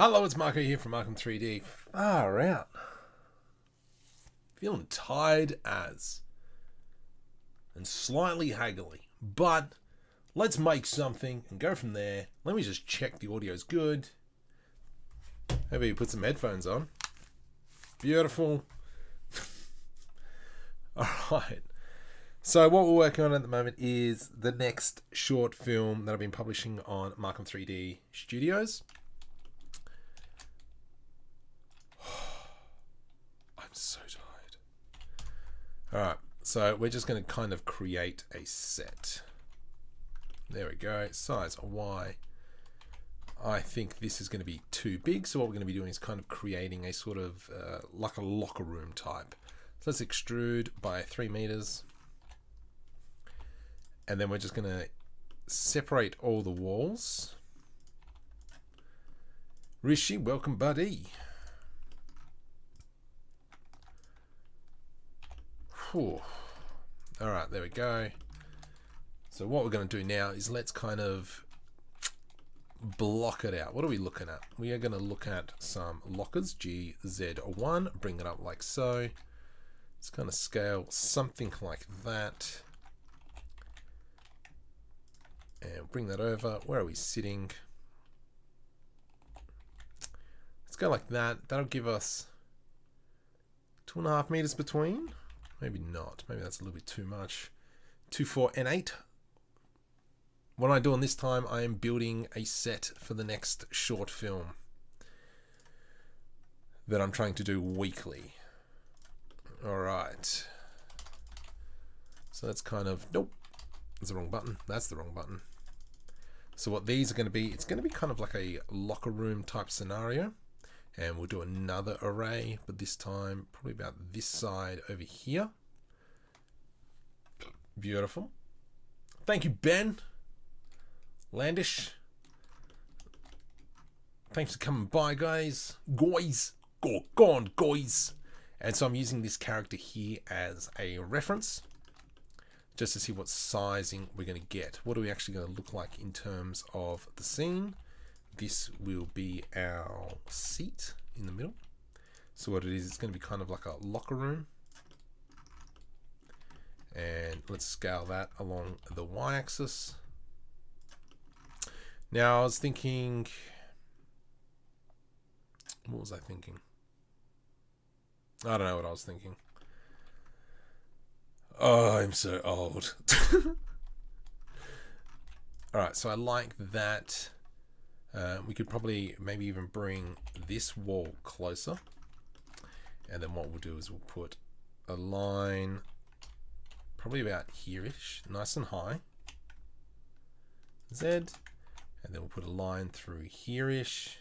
Hello, it's Marco here from Markom3D. Far out. Feeling tired as. And slightly haggly. But let's make something and go from there. Let me just check the audio's good. Maybe you put some headphones on. Beautiful. Alright. So what we're working on at the moment is the next short film that I've been publishing on Markom3D Studios. I'm so tired. Alright, so we're just going to kind of create a set. There we go. Size Y. I think this is going to be too big, so what we're going to be doing is kind of creating a sort of like a locker room type. So let's extrude by 3 meters. And then we're just going to separate all the walls. Rishi, welcome, buddy. Whew. All right, there we go. So what we're going to do now is let's kind of block it out. What are we looking at? We are going to look at some lockers, GZ1, bring it up like so. Let's kind of scale something like that. And bring that over. Where are we sitting? Let's go like that. That'll give us 2.5 meters between. Maybe not. Maybe that's a little bit too much. 2, 4, and 8. What am I doing this time? I am building a set for the next short film that I'm trying to do weekly. Alright. So that's kind of... Nope. That's the wrong button. That's the wrong button. So what these are going to be, it's going to be kind of like a locker room type scenario. And we'll do another array, but this time probably about this side over here. Beautiful. Thank you, Ben. Landish. Thanks for coming by, guys. Guys. Go on, guys. And so I'm using this character here as a reference, just to see what sizing we're going to get. What are we actually going to look like in terms of the scene? This will be our seat in the middle. So what it is, it's going to be kind of like a locker room. And let's scale that along the y-axis. Now I was thinking, what was I thinking? I don't know what I was thinking. Oh, I'm so old. Alright, so I like that. We could probably maybe even bring this wall closer. And then what we'll do is we'll put a line probably about here-ish, nice and high. Z. And then we'll put a line through here-ish.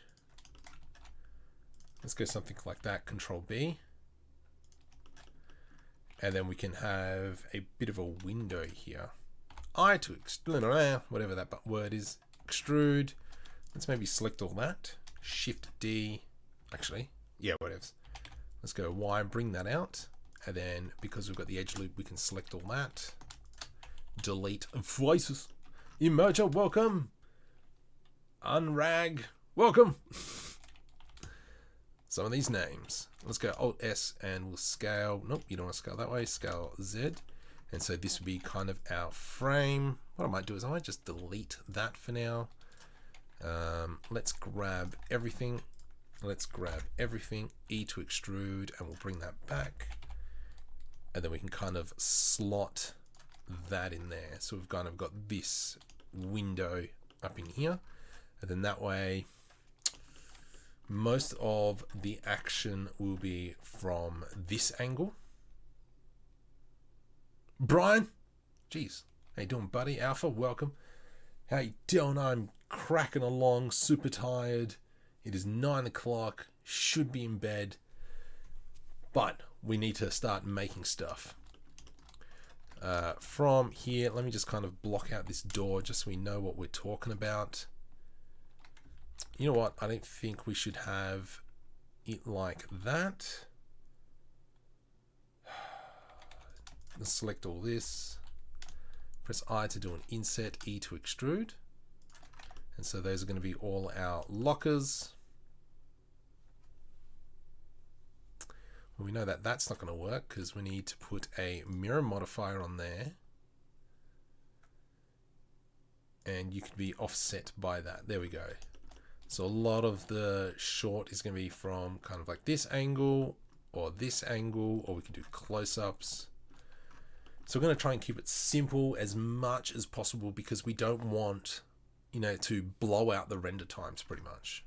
Let's go something like that, Control B. And then we can have a bit of a window here. I to extrude, whatever that word is, extrude. Let's maybe select all that. Shift D. Actually, yeah, whatever. Let's go Y, bring that out. And then because we've got the edge loop, we can select all that. Delete voices. Emerger, welcome. Unrag, welcome. Some of these names. Let's go Alt S and we'll scale. Nope, you don't want to scale that way. Scale Z. And so this will be kind of our frame. What I might do is I might just delete that for now. Let's grab everything. Let's grab everything. E to extrude, and we'll bring that back. And then we can kind of slot that in there. So we've kind of got this window up in here. And then that way, most of the action will be from this angle. Brian, jeez, how you doing, buddy? Alpha, welcome. How you doing? I'm cracking along, super tired. It is 9 o'clock, should be in bed, but we need to start making stuff. From here, let me just kind of block out this door just so we know what we're talking about. You know what? I don't think we should have it like that. Let's select all this. Press I to do an inset, E to extrude. And so those are going to be all our lockers. We know that that's not going to work because we need to put a mirror modifier on there. And you could be offset by that. There we go. So a lot of the short is going to be from kind of like this angle or this angle, or we can do close-ups. So we're going to try and keep it simple as much as possible because we don't want, you know, to blow out the render times pretty much.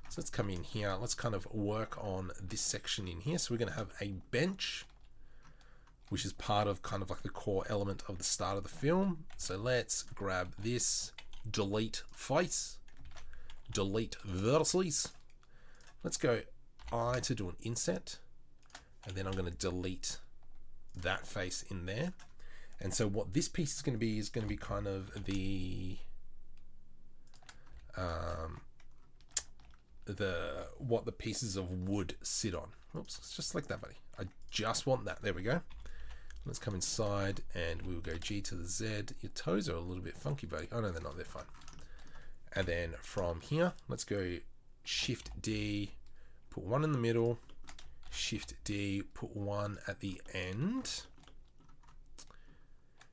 So let's come in here. Let's kind of work on this section in here. So we're going to have a bench, which is part of kind of like the core element of the start of the film. So let's grab this, delete face, delete vertices. Let's go I to do an inset, and then I'm going to delete that face in there. And so what this piece is going to be kind of the what the pieces of wood sit on. Oops, it's just like that, buddy. I just want that. There we go. Let's come inside and we will go G to the Z. Your toes are a little bit funky, buddy. Oh no, they're not, they're fine. And then from here, let's go Shift D, put one in the middle, Shift D, put one at the end.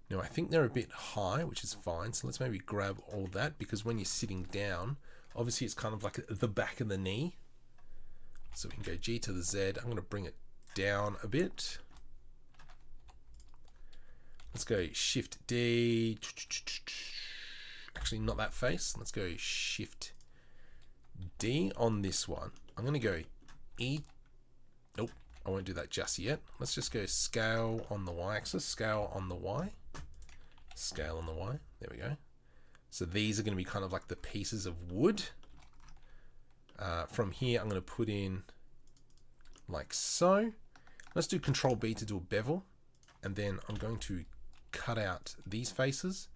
Now I think they're a bit high, which is fine. So let's maybe grab all that, because when you're sitting down, obviously it's kind of like the back of the knee. So we can go G to the Z. I'm going to bring it down a bit. Let's go Shift D. Actually, not that face. Let's go Shift D on this one. I'm going to go E. Nope, I won't do that just yet. Let's just go scale on the Y-axis, scale on the Y, scale on the Y. There we go. So these are going to be kind of like the pieces of wood. From here, I'm going to put in like so. Let's do Control B to do a bevel. And then I'm going to cut out these faces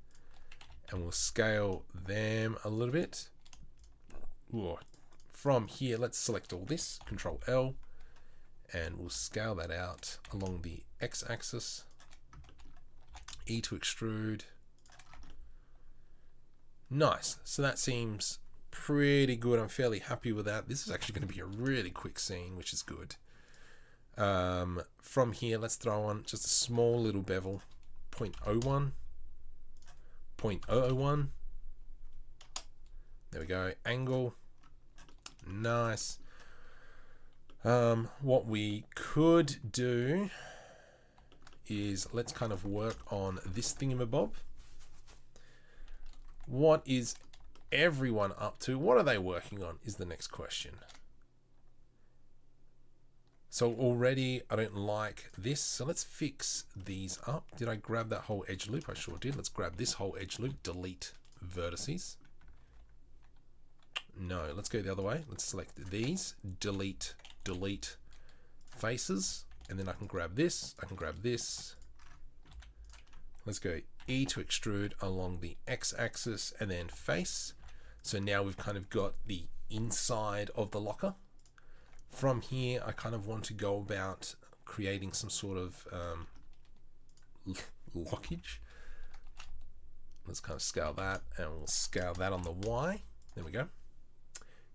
and we'll scale them a little bit. Ooh. From here, let's select all this, Control L, and we'll scale that out along the X-axis. E to extrude. Nice. So that seems pretty good. I'm fairly happy with that. This is actually going to be a really quick scene, which is good. From here, let's throw on just a small little bevel, 0.01, 0.001. There we go. Angle. Nice. What we could do is let's kind of work on this thingamabob. What is everyone up to? What are they working on is the next question. So already I don't like this. So let's fix these up. Did I grab that whole edge loop? I sure did. Let's grab this whole edge loop, delete vertices. No, let's go the other way. Let's select these, delete faces. And then I can grab this, I can grab this. Let's go E to extrude along the X-axis and then face. So now we've kind of got the inside of the locker. From here, I kind of want to go about creating some sort of lockage. Let's kind of scale that, and we'll scale that on the Y. There we go.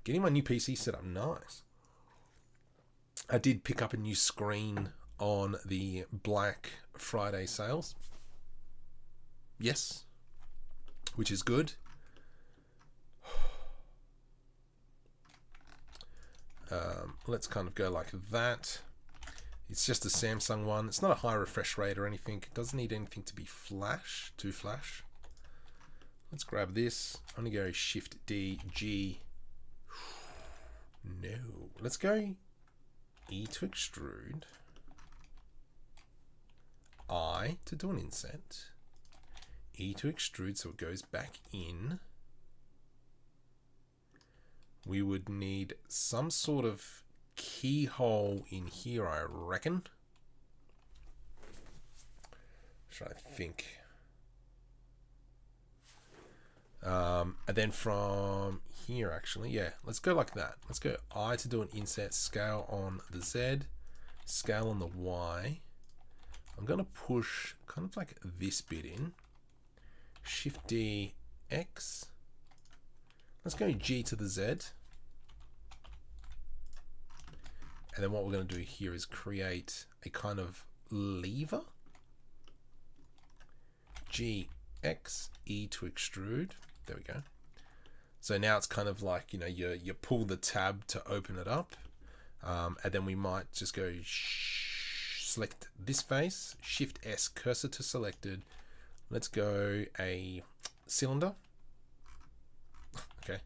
Getting my new PC set up, nice. I did pick up a new screen on the Black Friday sales. Yes, which is good. Let's kind of go like that. It's just a Samsung one. It's not a high refresh rate or anything. It doesn't need anything to be too flash. Let's grab this. I'm gonna go Shift D, G. No, let's go E to extrude, I to do an inset, E to extrude so it goes back in. We would need some sort of keyhole in here, I reckon. Should I think? And then from here, actually, yeah, let's go like that. Let's go I to do an inset, scale on the Z, scale on the Y. I'm going to push kind of like this bit in. Shift D, X. Let's go G to the Z. And then what we're going to do here is create a kind of lever. G, X, E to extrude. There we go. So now it's kind of like, you know, you pull the tab to open it up. And then we might just go select this face, Shift S, cursor to selected. Let's go a cylinder. Okay.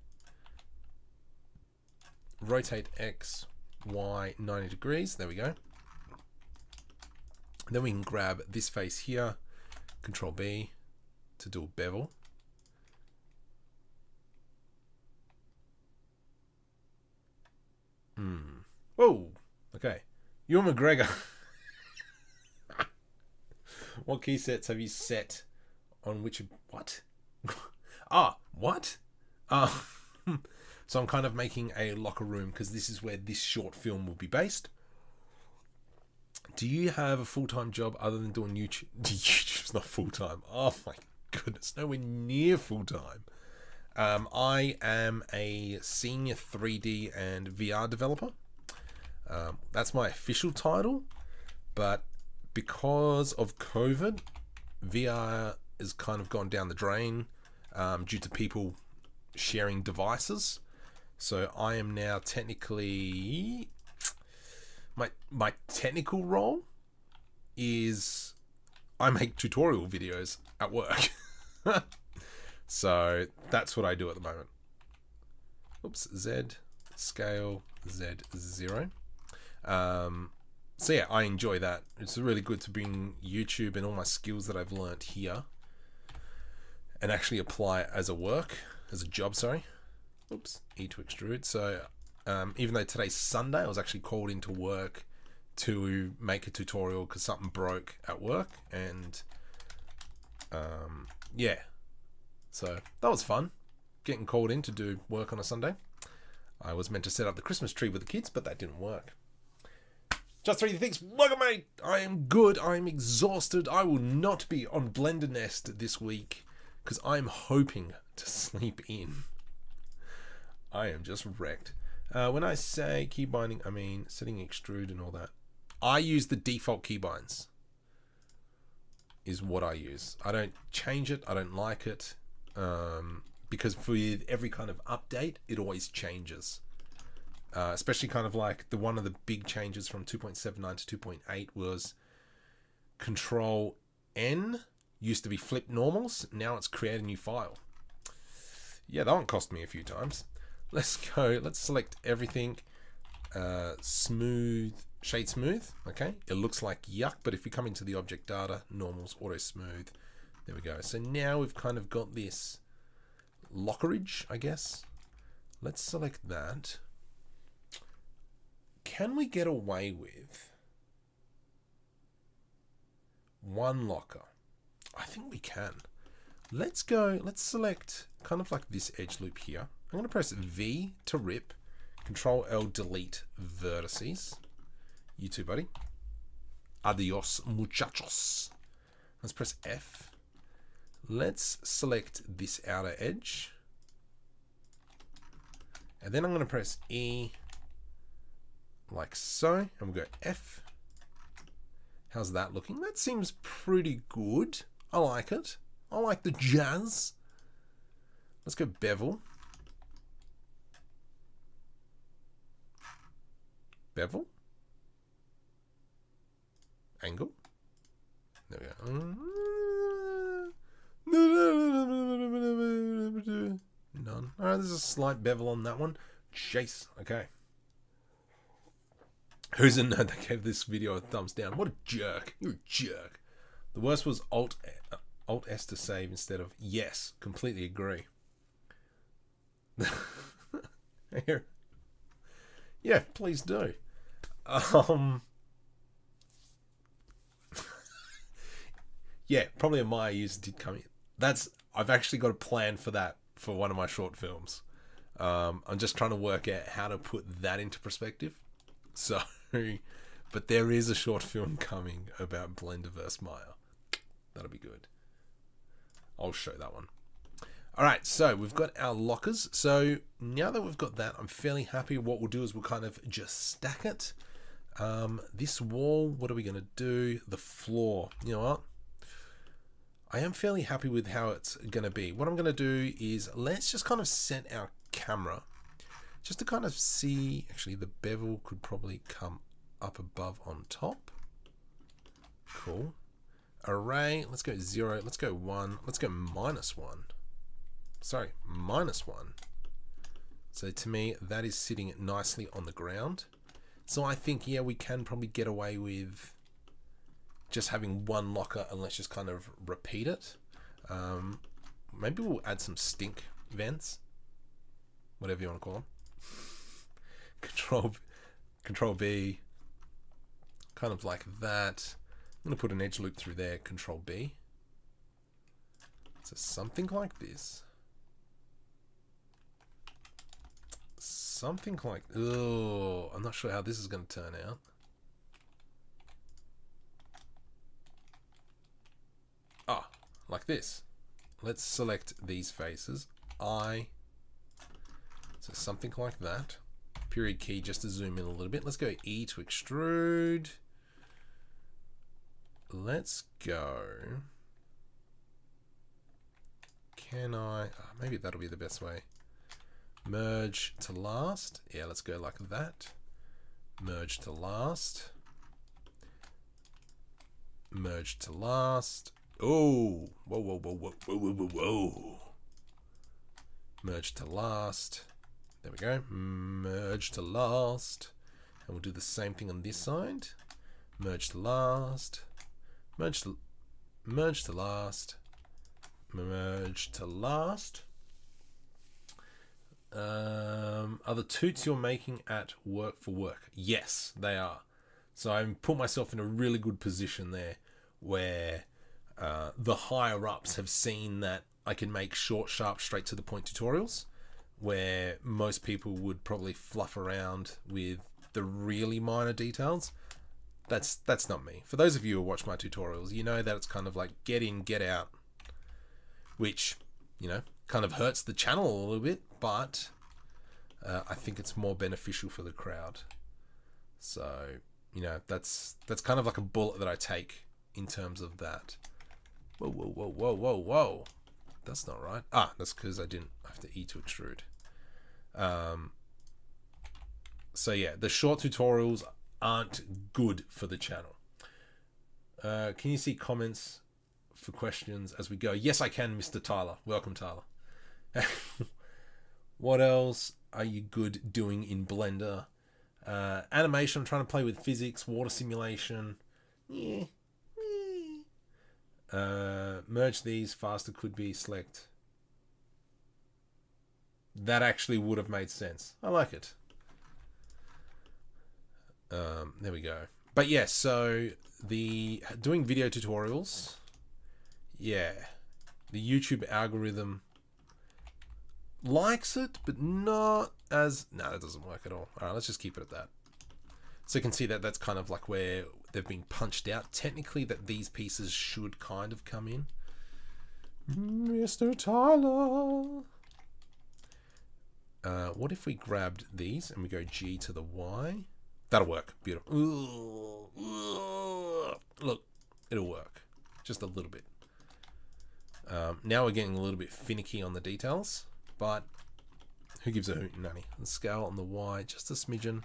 Rotate X, Y 90 degrees. There we go. Then we can grab this face here, Control B to do a bevel. Whoa. Okay. Ewan McGregor. What key sets have you set on which? What? What? So I'm kind of making a locker room because this is where this short film will be based. Do you have a full-time job other than doing YouTube? YouTube's not full-time. Oh my goodness, nowhere near full-time. I am a senior 3D and VR developer. That's my official title, but because of COVID, VR has kind of gone down the drain due to people sharing devices. So I am now technically, my technical role is I make tutorial videos at work. So that's what I do at the moment. Oops, Z, scale, Z0. So yeah, I enjoy that. It's really good to bring YouTube and all my skills that I've learnt here and actually apply it as a job, sorry. Oops, E to extrude. So even though today's Sunday, I was actually called into work to make a tutorial because something broke at work, and yeah, so that was fun, getting called in to do work on a Sunday. I was meant to set up the Christmas tree with the kids, but that didn't work. Just 3D Things, welcome mate. I am good, I'm exhausted. I will not be on Blender Nest this week because I'm hoping to sleep in. I am just wrecked. When I say key binding, I mean setting extrude and all that. I use the default keybinds is what I use. I don't change it. I don't like it because with every kind of update, it always changes. Especially kind of like one of the big changes from 2.79 to 2.8 was Control N used to be flip normals. Now it's create a new file. Yeah, that one cost me a few times. Let's go. Let's select everything. Smooth, shade smooth. Okay, it looks like yuck, but if you come into the object data, normals, auto smooth. There we go. So now we've kind of got this lockerage, I guess. Let's select that. Can we get away with one locker? I think we can. Let's go. Let's select kind of like this edge loop here. I'm going to press V to rip. Control L, delete vertices. You too, buddy. Adios, muchachos. Let's press F. Let's select this outer edge. And then I'm going to press E like so. And we'll go F. How's that looking? That seems pretty good. I like it. I like the jazz. Let's go bevel. Bevel. Angle. There we go. None. Alright, there's a slight bevel on that one. Chase. Okay. Who's in that gave this video a thumbs down? What a jerk. You're a jerk. The worst was Alt S to save instead of yes. Completely agree. Here. Yeah, please do. Yeah, probably a Maya user did come in. I've actually got a plan for that for one of my short films. I'm just trying to work out how to put that into perspective. So, but there is a short film coming about Blender versus Maya. That'll be good. I'll show that one. Alright, so we've got our lockers. So now that we've got that, I'm fairly happy. What we'll do is we'll kind of just stack it. This wall, what are we going to do? The floor. You know what? I am fairly happy with how it's going to be. What I'm going to do is let's just kind of set our camera just to kind of see. Actually, the bevel could probably come up above on top. Cool. Array, let's go 0, let's go 1, let's go -1. Sorry, -1. So to me, that is sitting nicely on the ground. So I think, yeah, we can probably get away with just having one locker and let's just kind of repeat it. Maybe we'll add some stink vents, whatever you want to call them. Control B, kind of like that. I'm going to put an edge loop through there, Control B. So something like this. Something like, oh, I'm not sure how this is going to turn out. Ah, like this. Let's select these faces. So something like that. Period key just to zoom in a little bit. Let's go E to extrude. Let's go. Can I? Oh, maybe that'll be the best way. Merge to last. Yeah, let's go like that. Merge to last. Merge to last. Oh, whoa, whoa, whoa, whoa, whoa, whoa, whoa, whoa. Merge to last. There we go. Merge to last. And we'll do the same thing on this side. Merge to last. Merge to last. Merge to last. Are the toots you're making at work for work? Yes, they are. So I put myself in a really good position there where the higher ups have seen that I can make short, sharp, straight to the point tutorials where most people would probably fluff around with the really minor details. That's not me. For those of you who watch my tutorials, you know that it's kind of like get in, get out, which, you know, kind of hurts the channel a little bit, but I think it's more beneficial for the crowd. So, you know, that's kind of like a bullet that I take in terms of that. Whoa, whoa, whoa, whoa, whoa, whoa. That's not right. Ah, that's because I didn't have to E to extrude. So yeah, the short tutorials aren't good for the channel. Can you see comments for questions as we go? Yes, I can, Mr. Tyler. Welcome, Tyler. What else are you good doing in Blender? Animation, I'm trying to play with physics, water simulation. Yeah. Merge these faster could be select. That actually would have made sense. I like it. There we go. But yeah, so the doing video tutorials, yeah, the YouTube algorithm likes it, but not as, no, that doesn't work at all. All right, let's just keep it at that. So you can see that that's kind of like where they've been punched out. Technically, that these pieces should kind of come in. Mr. Tyler. What if we grabbed these and we go G to the Y? That'll work. Beautiful. Look, it'll work. Just a little bit. Now we're getting a little bit finicky on the details, but who gives a hoot, nanny? The scale on the Y, just a smidgen.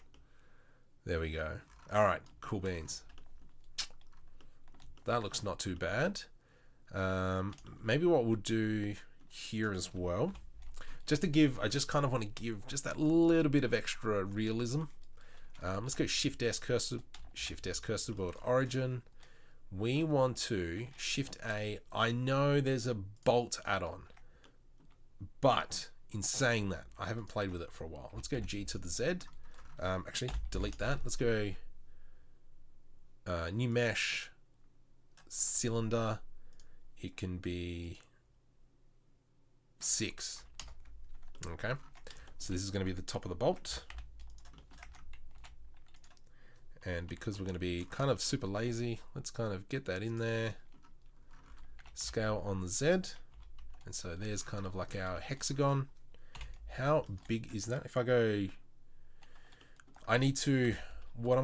There we go. All right, cool beans. That looks not too bad. Maybe what we'll do here as well, just to give, I just kind of want to give just that little bit of extra realism. Let's go Shift S cursor world origin. We want to Shift A. I know there's a bolt add-on, but in saying that, I haven't played with it for a while. Let's go G to the Z. Actually, delete that. Let's go new mesh cylinder. It can be 6. Okay, so this is going to be the top of the bolt. And because we're going to be kind of super lazy, let's kind of get that in there. Scale on the Z. And so there's kind of like our hexagon. How big is that? If I go, I need to, what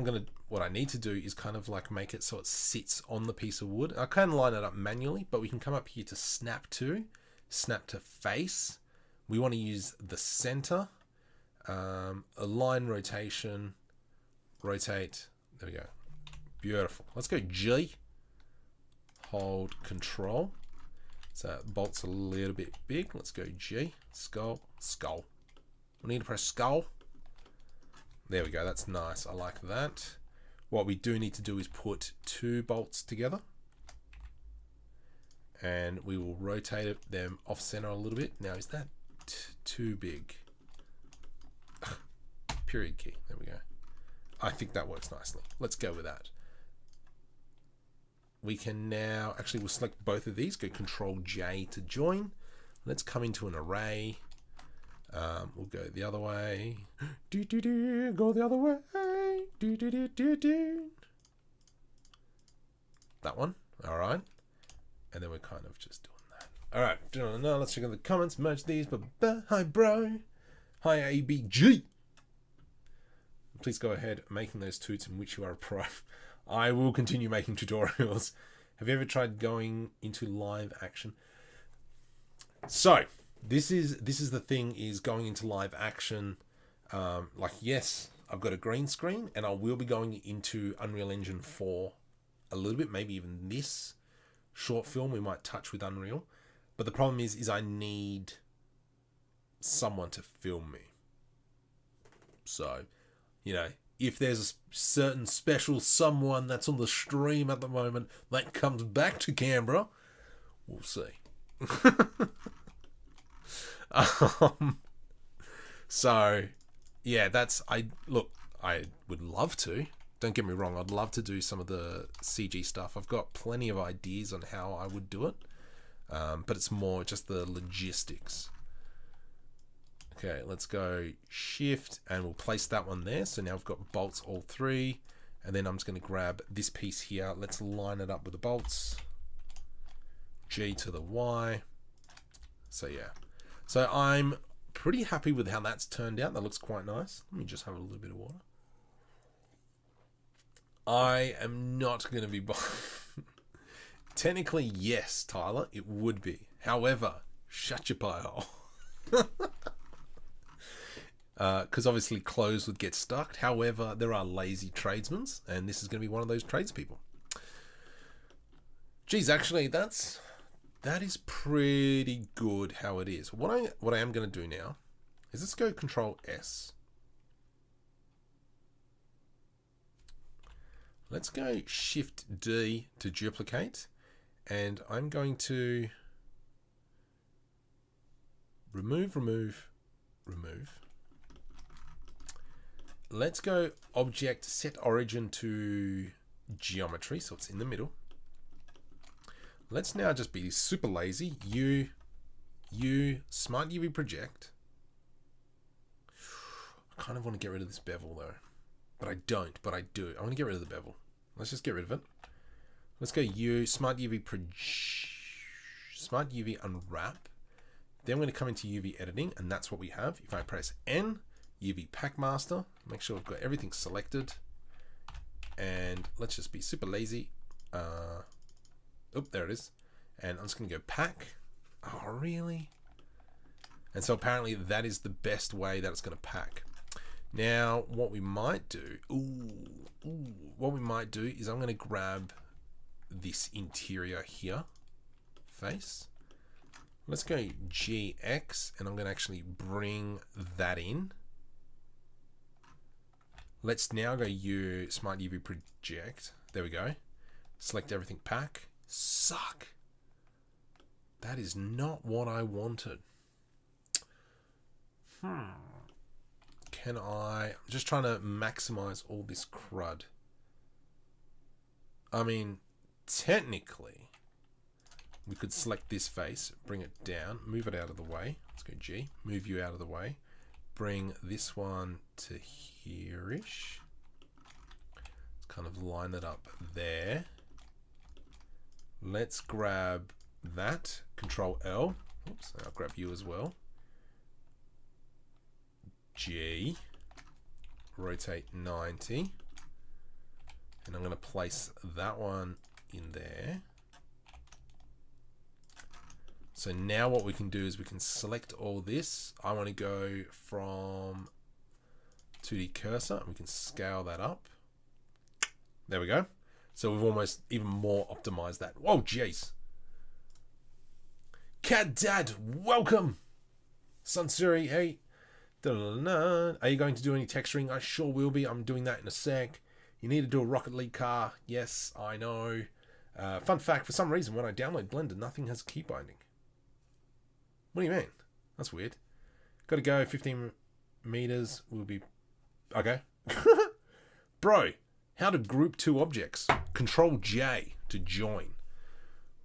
I need to do is kind of like make it so it sits on the piece of wood. I can line it up manually, but we can come up here to snap to face. We want to use the center, align rotation, rotate. There we go. Beautiful. Let's go G. Hold Control. So bolt's a little bit big. Let's go G. Skull. We need to press skull. There we go. That's nice. I like that. What we do need to do is put 2 bolts together. And we will rotate them off center a little bit. Now, is that too big? Period key. There we go. I think that works nicely. Let's go with that. We can now, actually we'll select both of these, go Control J to join. Let's come into an array. We'll go the other way. Go the other way. That one. All right. And then we're kind of just doing that. All right. Now let's check out the comments. Merge these. Hi, bro. Hi, ABG. Please go ahead making those toots in which you are a pro. I will continue making tutorials. Have you ever tried going into live action? So this is the thing, is going into live action. Like, yes, I've got a green screen and I will be going into Unreal Engine 4 a little bit, maybe even this short film we might touch with Unreal. But the problem is I need someone to film me. So, you know, if there's a certain special someone that's on the stream at the moment that comes back to Canberra, we'll see. So, yeah, I would love to. Don't get me wrong, I'd love to do some of the CG stuff. I've got plenty of ideas on how I would do it, but it's more just the logistics. Okay, let's go Shift and we'll place that one there. So now we've got bolts all 3. And then I'm just going to grab this piece here. Let's line it up with the bolts. G to the Y. So yeah. So I'm pretty happy with how that's turned out. That looks quite nice. Let me just have a little bit of water. I am not going to be... Technically, yes, Tyler, it would be. However, shut your pie hole. Because obviously clothes would get stuck. However, there are lazy tradesmen, and this is going to be one of those tradespeople. Geez, actually, that is pretty good how it is. What I am going to do now is let's go Control S. Let's go Shift D to duplicate, and I'm going to remove. Let's go Object, set origin to geometry, so it's in the middle. Let's now just be super lazy. U Smart UV project. I kind of want to get rid of this bevel though, but I don't. But I do. I want to get rid of the bevel. Let's just get rid of it. Let's go U Smart UV Smart UV unwrap. Then we're going to come into UV editing, and that's what we have. If I press N, UVPackmaster, make sure we've got everything selected, and let's just be super lazy. There it is. And I'm just going to go pack. Oh, really? And so apparently that is the best way that it's going to pack. Now, what we might do, what we might do is I'm going to grab this interior here, face. Let's go GX, and I'm going to actually bring that in. Let's now go Smart UV project. There we go. Select everything, pack. Suck. That is not what I wanted. I'm just trying to maximize all this crud. I mean, technically, we could select this face, bring it down, move it out of the way. Let's go G, move you out of the way. Bring this one to here-ish. Let's kind of line it up there. Let's grab that, Control L. Oops, I'll grab you as well. G, rotate 90. And I'm going to place that one in there. So now what we can do is we can select all this. I want to go from 2D cursor, and we can scale that up. There we go. So we've almost even more optimized that. Whoa, jeez. Cat Dad, welcome. Sunsuri, hey. Are you going to do any texturing? I sure will be. I'm doing that in a sec. You need to do a Rocket League car. Yes, I know. Fun fact, for some reason, when I download Blender, nothing has key binding. What do you mean? That's weird. Got to go 15 meters. Will be... Okay. Bro, how to group two objects. Control J to join.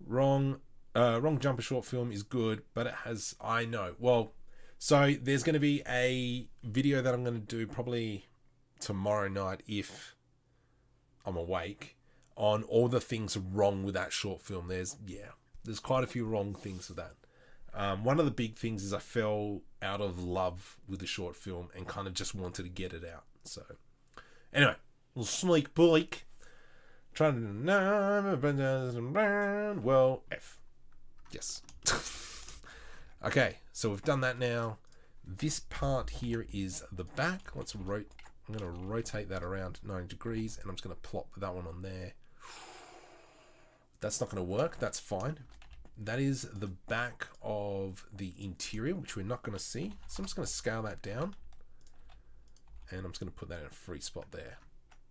Wrong jumper short film is good, but it has... I know. Well, so there's going to be a video that I'm going to do probably tomorrow night if I'm awake on all the things wrong with that short film. There's quite a few wrong things with that. One of the big things is I fell out of love with the short film and kind of just wanted to get it out. So, anyway, little sneak peek. Trying to... Well, F. Yes. Okay, so we've done that now. This part here is the back. I'm going to rotate that around 90 degrees, and I'm just going to plop that one on there. That's not going to work. That's fine. That is the back of the interior, which we're not going to see. So I'm just going to scale that down. And I'm just going to put that in a free spot there.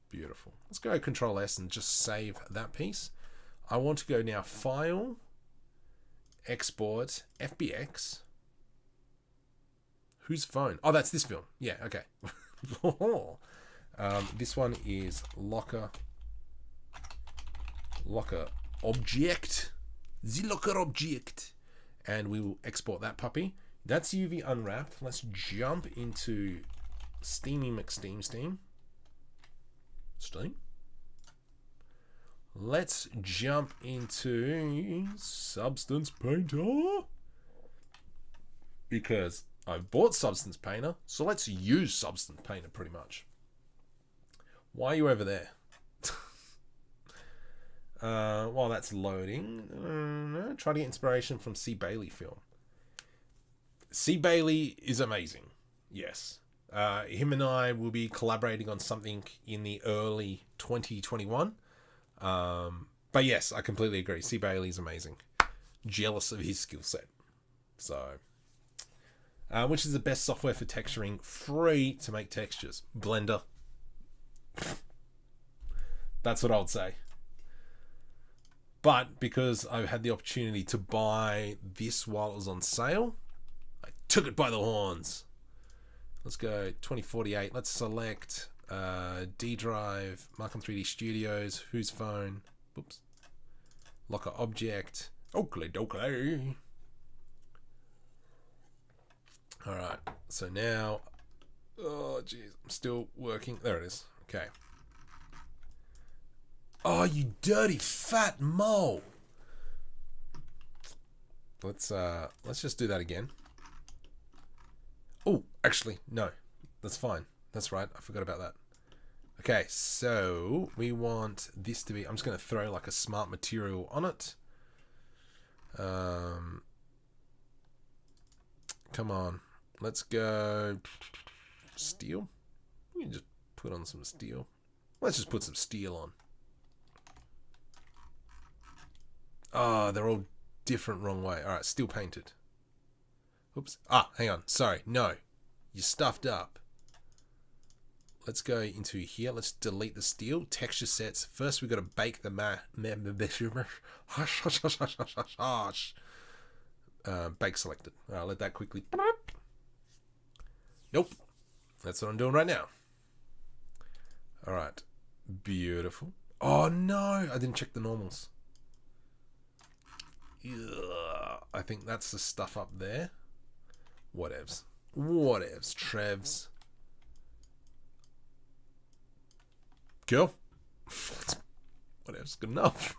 Beautiful. Let's go Control S and just save that piece. I want to go now File, Export, FBX. Whose phone? Oh, that's this film. Yeah, okay. This one is Locker Object. The Locker Object. And we will export that puppy. That's UV unwrapped. Let's jump into Steamy McSteam. Steam. Let's jump into Substance Painter. Because I've bought Substance Painter, so let's use Substance Painter pretty much. Why are you over there? While that's loading, try to get inspiration from C. Bailey film. C. Bailey is amazing. Yes. Him and I will be collaborating on something in the early 2021. But yes, I completely agree. C. Bailey is amazing. Jealous of his skill set. So, which is the best software for texturing? Free to make textures. Blender. That's what I would say. But because I've had the opportunity to buy this while it was on sale, I took it by the horns. Let's go 2048. Let's select D drive, Markom3D Studios, whose phone? Oops. Locker object. Oakley dokley. Alright, so now, oh jeez, I'm still working. There it is. Okay. Oh, you dirty fat mole. Let's just do that again. Oh, actually, no. That's fine. That's right. I forgot about that. Okay, so we want this to be... I'm just going to throw like a smart material on it. Come on. Let's go... Steel? We can just put on some steel. Let's just put some steel on. Oh, they're all different wrong way. Alright, steel painted. Oops. Ah, hang on. Sorry. No. You stuffed up. Let's go into here. Let's delete the steel. Texture sets. First, we've got to bake the bake selected. Alright, let that quickly... Nope. That's what I'm doing right now. Alright. Beautiful. Oh, no. I didn't check the normals. Ugh, I think that's the stuff up there. Whatevs. Whatevs, Trevs. Cool. Whatevs, good enough.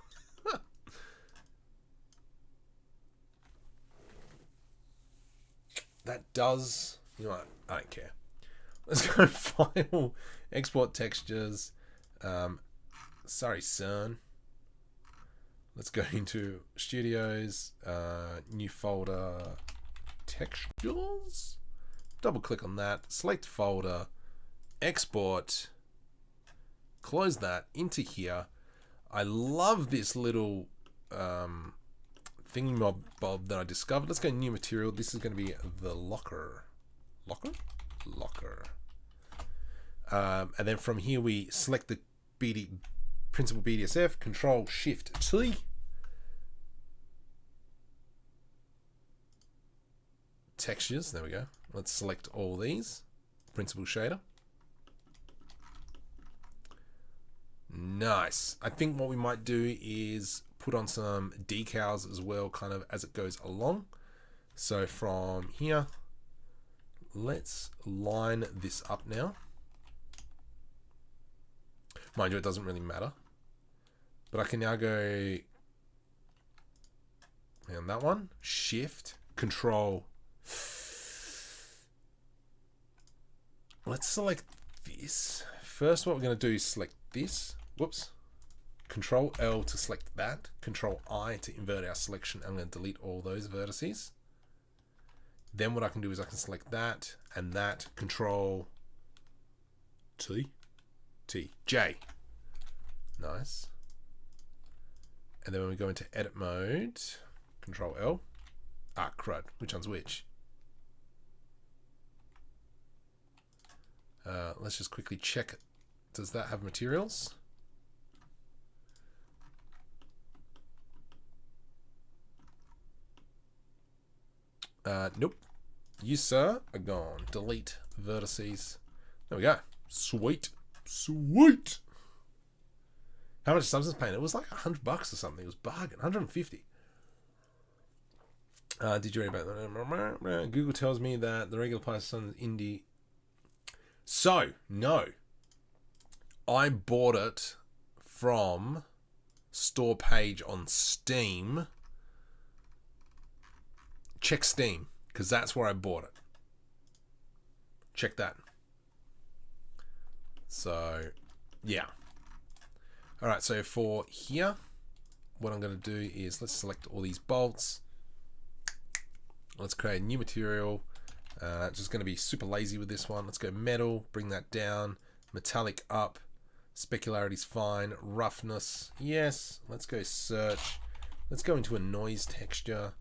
That does... You know what? I don't care. Let's go File, Export Textures, Sorry, son. Let's go into Studios, new folder, textures. Double click on that, select folder, export, close that into here. I love this little thingy-bob that I discovered. Let's go new material. This is going to be the locker. Locker. And then from here we select the principal BDSF, Control Shift T. Textures, there we go. Let's select all these. Principal shader. Nice. I think what we might do is put on some decals as well, kind of as it goes along. So from here, let's line this up now. Mind you, it doesn't really matter. But I can now go on that one, Shift, Control. Let's select this. First, what we're going to do is select this. Whoops. Control L to select that. Control I to invert our selection. I'm going to delete all those vertices. Then what I can do is I can select that and that. Control T. J. Nice. And then when we go into edit mode, Control L. Ah, crud. Which one's which? Let's just quickly check. Does that have materials? Nope. You, sir, are gone. Delete vertices. There we go. Sweet. Sweet. How much substance paint? It was like $100 or something. It was bargain. 150. Did you read about that? Google tells me that the regular price on indie. So, no. I bought it from store page on Steam. Check Steam, because that's where I bought it. Check that. So, yeah. Alright, so for here, what I'm going to do is let's select all these bolts. Let's create a new material. Just going to be super lazy with this one. Let's go metal, bring that down. Metallic up. Specularity's fine. Roughness, yes. Let's go search. Let's go into a noise texture.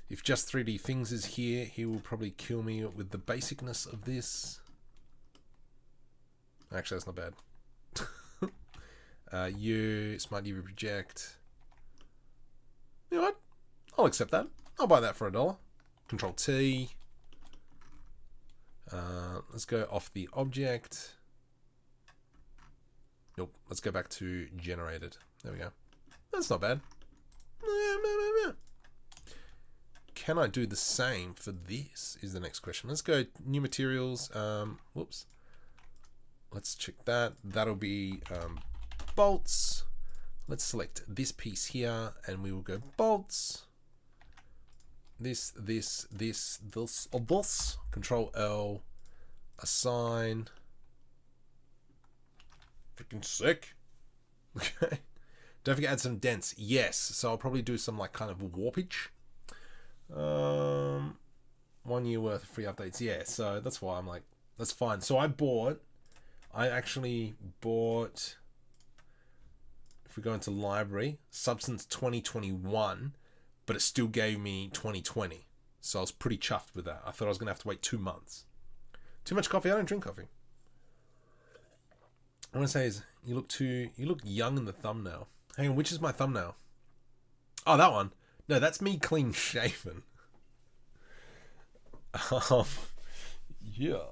If just 3D Things is here, he will probably kill me with the basicness of this. Actually, that's not bad. Smart UV project. You know what? I'll accept that. I'll buy that for $1. Control T. Let's go off the object. Nope. Let's go back to generated. There we go. That's not bad. Can I do the same for this is the next question. Let's go new materials. Whoops. Let's check that. That'll be bolts. Let's select this piece here and we will go bolts. This. Control L. Assign. Freaking sick. Okay. Don't forget to add some dents. Yes. So I'll probably do some like kind of warpage. 1 year worth of free updates. Yeah. So that's why I'm like, that's fine. So I actually bought, if we go into library, Substance 2021, but it still gave me 2020. So I was pretty chuffed with that. I thought I was going to have to wait 2 months. Too much coffee? I don't drink coffee. I want to say is, you look young in the thumbnail. Hang on, which is my thumbnail? Oh, that one. No, that's me clean shaven. Yeah.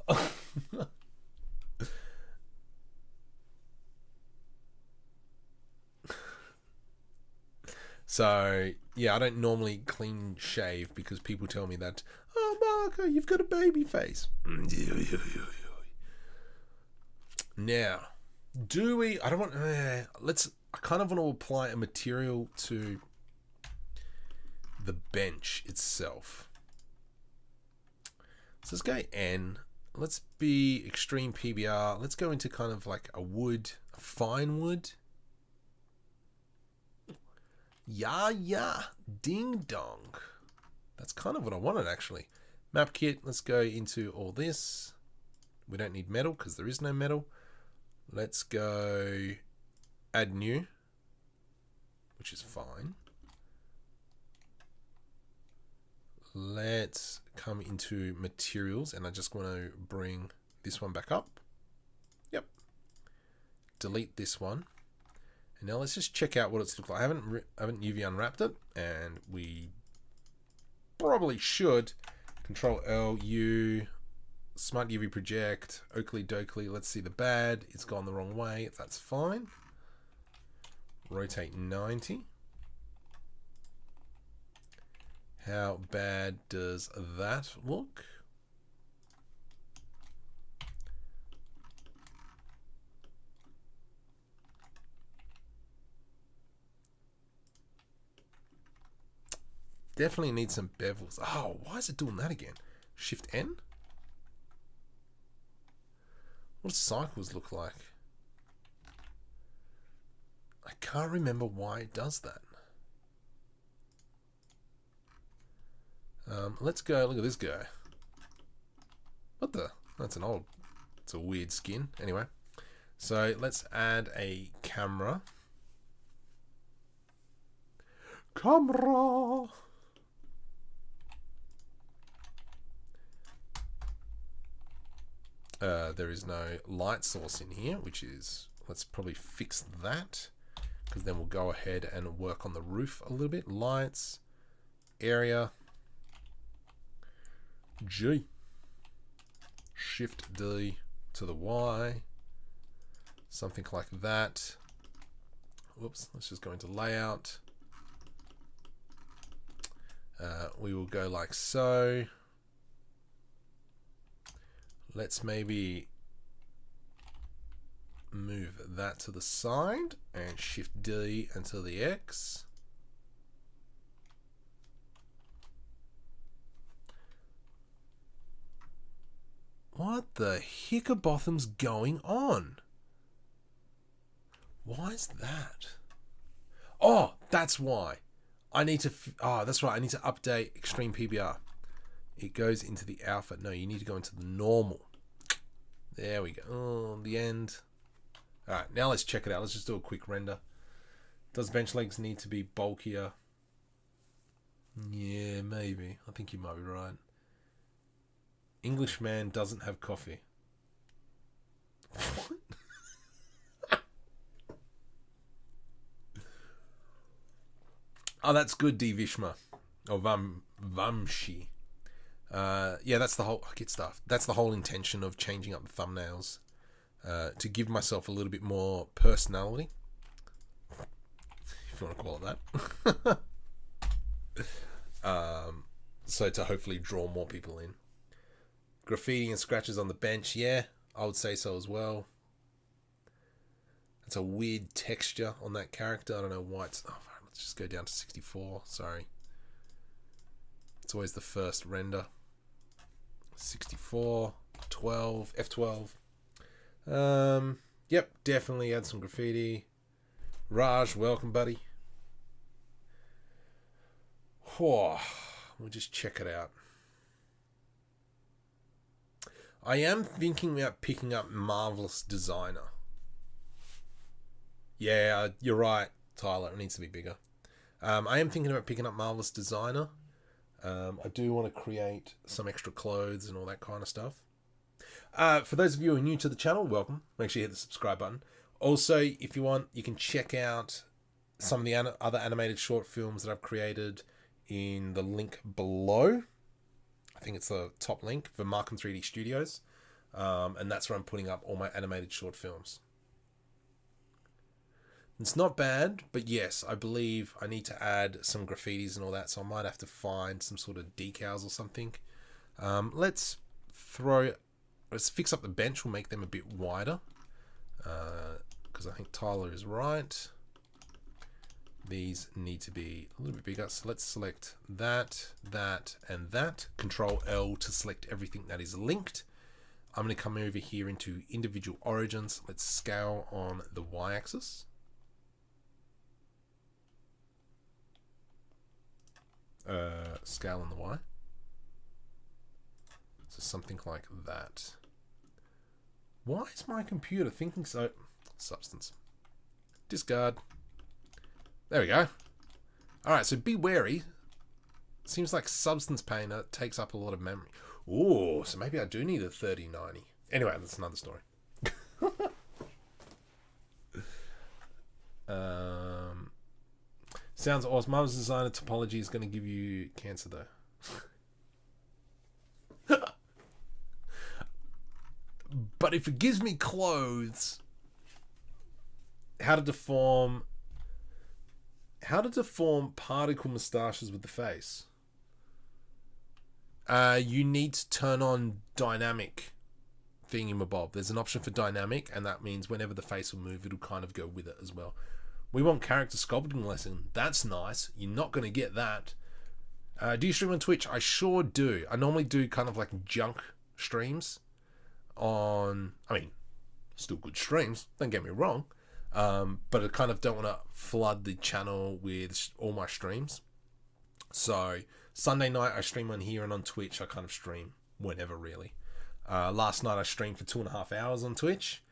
So, yeah, I don't normally clean shave because people tell me that, oh, Marco, you've got a baby face. Now, do we, I don't want, I kind of want to apply a material to the bench itself. So let's go N. Let's be extreme PBR. Let's go into kind of like a wood, a Fine wood. Yeah, ding dong. That's kind of what I wanted actually. Map kit, let's go into all this. We don't need metal because there is no metal. Let's go add new, which is fine. Let's come into materials, and I just want to bring this one back up. Yep. Delete this one. And now let's just check out what it's looked like. I haven't UV unwrapped it, and we probably should. Control L, U, Smart UV project, Oakley Dokley. Let's see the bad. It's gone the wrong way. That's fine. Rotate 90. How bad does that look? Definitely need some bevels. Oh, why is it doing that again? Shift N? What do cycles look like? I can't remember why it does that. Let's go, look at this guy. What the? That's an old, it's a weird skin. Anyway, so let's add a camera. There is no light source in here, which is, let's probably fix that, because then we'll go ahead and work on the roof a little bit. Lights, area, G, Shift D to the Y, something like that. Whoops, let's just go into layout. We will go like so. Let's maybe move that to the side and Shift D until the X. What the hickerbotham's going on? Why is that? Oh, that's why. I need to, that's right. I need to update Extreme PBR. It goes into the alpha. No, you need to go into the normal. There we go. Oh, the end. All right, now let's check it out. Let's just do a quick render. Does bench legs need to be bulkier? Yeah, maybe. I think you might be right. Englishman doesn't have coffee. What? Oh, that's good, D. Vishma. Or Vamshi. Yeah, that's the whole, I get stuff. That's the whole intention of changing up the thumbnails. To give myself a little bit more personality. If you want to call it that. So to hopefully draw more people in. Graffiti and scratches on the bench. Yeah, I would say so as well. It's a weird texture on that character. I don't know why it's... Oh, let's just go down to 64. Sorry. It's always the first render. 64, 12, F12. Yep, definitely add some graffiti. Raj, welcome, buddy. Whoa, we'll just check it out. I am thinking about picking up Marvelous Designer. Yeah, you're right, Tyler. It needs to be bigger. I am thinking about picking up Marvelous Designer. I do want to create some extra clothes and all that kind of stuff. For those of you who are new to the channel, welcome. Make sure you hit the subscribe button. Also, if you want, you can check out some of the other animated short films that I've created in the link below. I think it's the top link for Markom3D Studios. And that's where I'm putting up all my animated short films. It's not bad, but yes, I believe I need to add some graffitis and all that, so I might have to find some sort of decals or something. Let's fix up the bench. We'll make them a bit wider, because I think Tyler is right. These need to be a little bit bigger, so let's select that, that, and that. Control L to select everything that is linked. I'm going to come over here into individual origins. Let's scale on the y-axis. Scale on the y. So something like that. Why is my computer thinking so? Substance. Discard. There we go. Alright, so be wary. Seems like Substance Painter takes up a lot of memory. Oh, so maybe I do need a 3090. Anyway, that's another story. Sounds awesome. Mum's designer topology is going to give you cancer, though. But if it gives me clothes, how to deform particle moustaches with the face. You need to turn on dynamic thingamabob. There's an option for dynamic, and that means whenever the face will move, it'll kind of go with it as well. We want character sculpting lesson. That's nice. You're not going to get that. Do you stream on Twitch? I sure do. I normally do kind of like junk streams on, I mean, still good streams, don't get me wrong. But I kind of don't want to flood the channel with all my streams. So Sunday night I stream on here, and on Twitch I kind of stream whenever really. Last night I streamed for 2.5 hours on Twitch.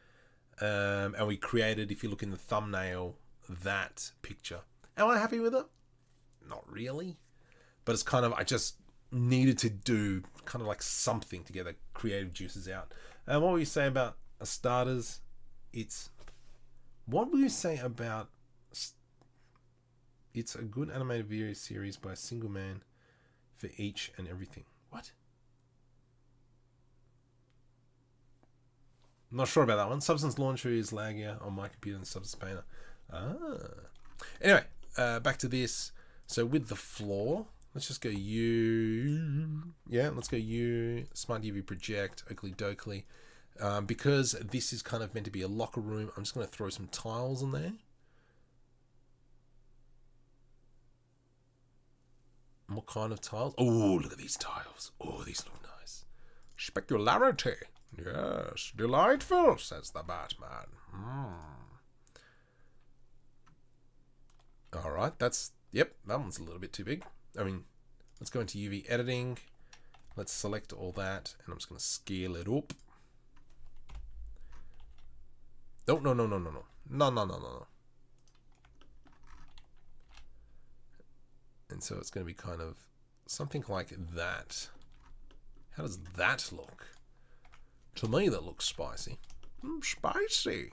And we created, if you look in the thumbnail, that picture. Am I happy with it? Not really. But it's kind of, I just needed to do kind of like something to get the creative juices out. And what will you say about starters? What will you say about... It's a good animated video series by a single man for each and everything. What? I'm not sure about that one. Substance Launcher is laggier on my computer than Substance Painter. Anyway, back to this. So with the floor, let's just go U. Yeah, let's go U. Smart UV Project, Oakley Dokley. Because this is kind of meant to be a locker room, I'm just going to throw some tiles in there. What kind of tiles? Oh, look at these tiles. Oh, these look nice. Specularity. Yes, delightful, says the Batman. Alright, yep, that one's a little bit too big. I mean, let's go into UV editing. Let's select all that, and I'm just going to scale it up. No. And so it's going to be kind of something like that. How does that look? To me, that looks spicy. Spicy.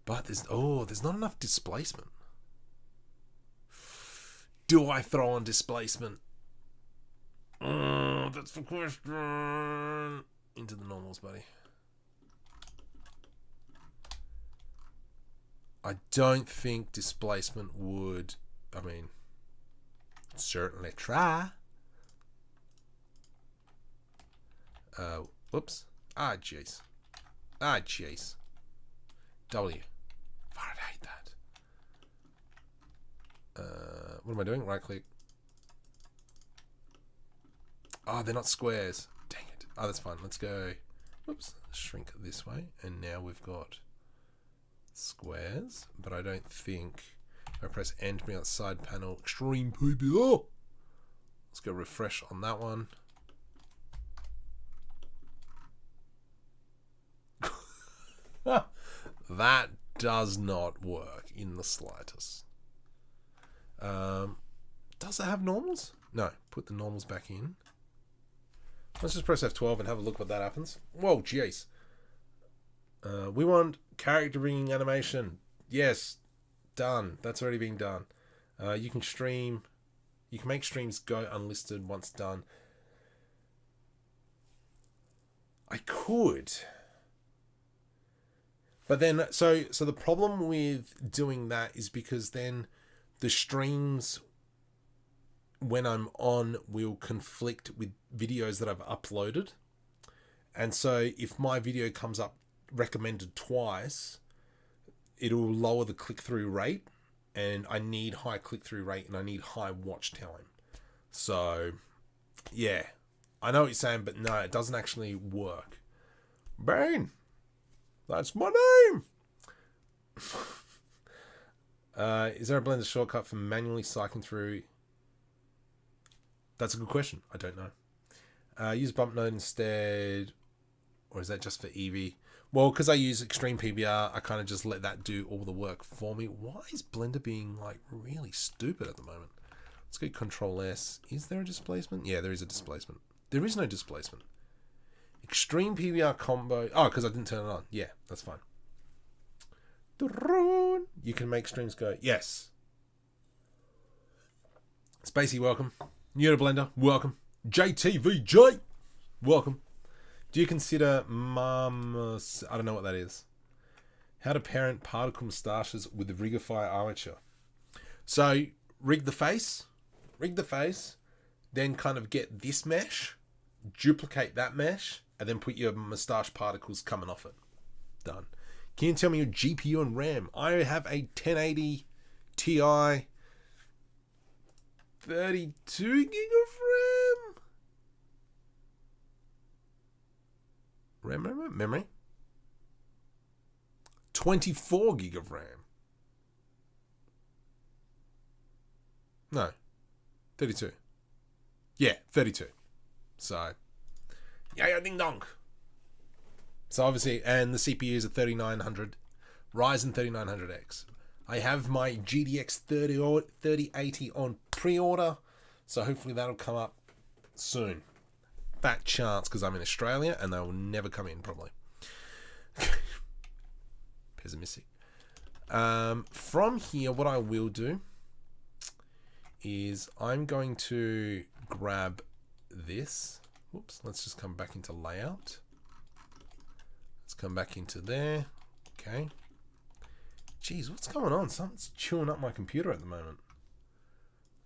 But there's not enough displacement. Do I throw on displacement? That's the question. Into the normals, buddy. I don't think displacement would, I mean, certainly try. Whoops. Jeez. Jeez. W. I hate that. What am I doing? Right click. Oh, they're not squares. Dang it. Oh, that's fine. Let's go. Whoops. Shrink this way. And now we've got squares. But I don't think... If I press N to bring out the side panel. Extreme PBR. Let's go refresh on that one. That does not work in the slightest. Does it have normals? No. Put the normals back in. Let's just press F12 and have a look what that happens. Whoa, jeez. We want character ringing animation. Yes. Done. That's already been done. You can stream. You can make streams go unlisted once done. I could... But then, so the problem with doing that is because then the streams, when I'm on, will conflict with videos that I've uploaded. And so if my video comes up recommended twice, it'll lower the click-through rate. And I need high click-through rate and I need high watch time. So, yeah. I know what you're saying, but no, it doesn't actually work. Bane, that's my name. Is there a Blender shortcut for manually cycling through? That's a good question. I don't know. Use bump node instead, or is that just for EEVEE? Well, because I use Extreme PBR, I kind of just let that do all the work for me. Why is Blender being like really stupid at the moment? Let's go Control S. Is there a displacement? Yeah, there is a displacement. There is no displacement. Extreme PBR combo. Oh, because I didn't turn it on. Yeah, that's fine. You can make streams go. Yes. Spacey, welcome. New to Blender, welcome. JTVJ, welcome. Do you consider I don't know what that is. How to parent particle moustaches with Rigify armature. So rig the face, then kind of get this mesh, duplicate that mesh, and then put your moustache particles coming off it. Done. Can you tell me your GPU and RAM? I have a 1080 Ti, 32 gig of RAM. Memory. 24 gig of RAM. No. 32. Yeah, 32. So, yeah, ding dong. So obviously, and the CPU is a 3900, Ryzen 3900X. I have my GTX 3080 on pre-order, so hopefully that'll come up soon. Fat chance, because I'm in Australia and they will never come in probably. Pessimistic. From here, what I will do is I'm going to grab this. Whoops, let's just come back into layout. Let's come back into there. Okay. Jeez, what's going on? Something's chewing up my computer at the moment.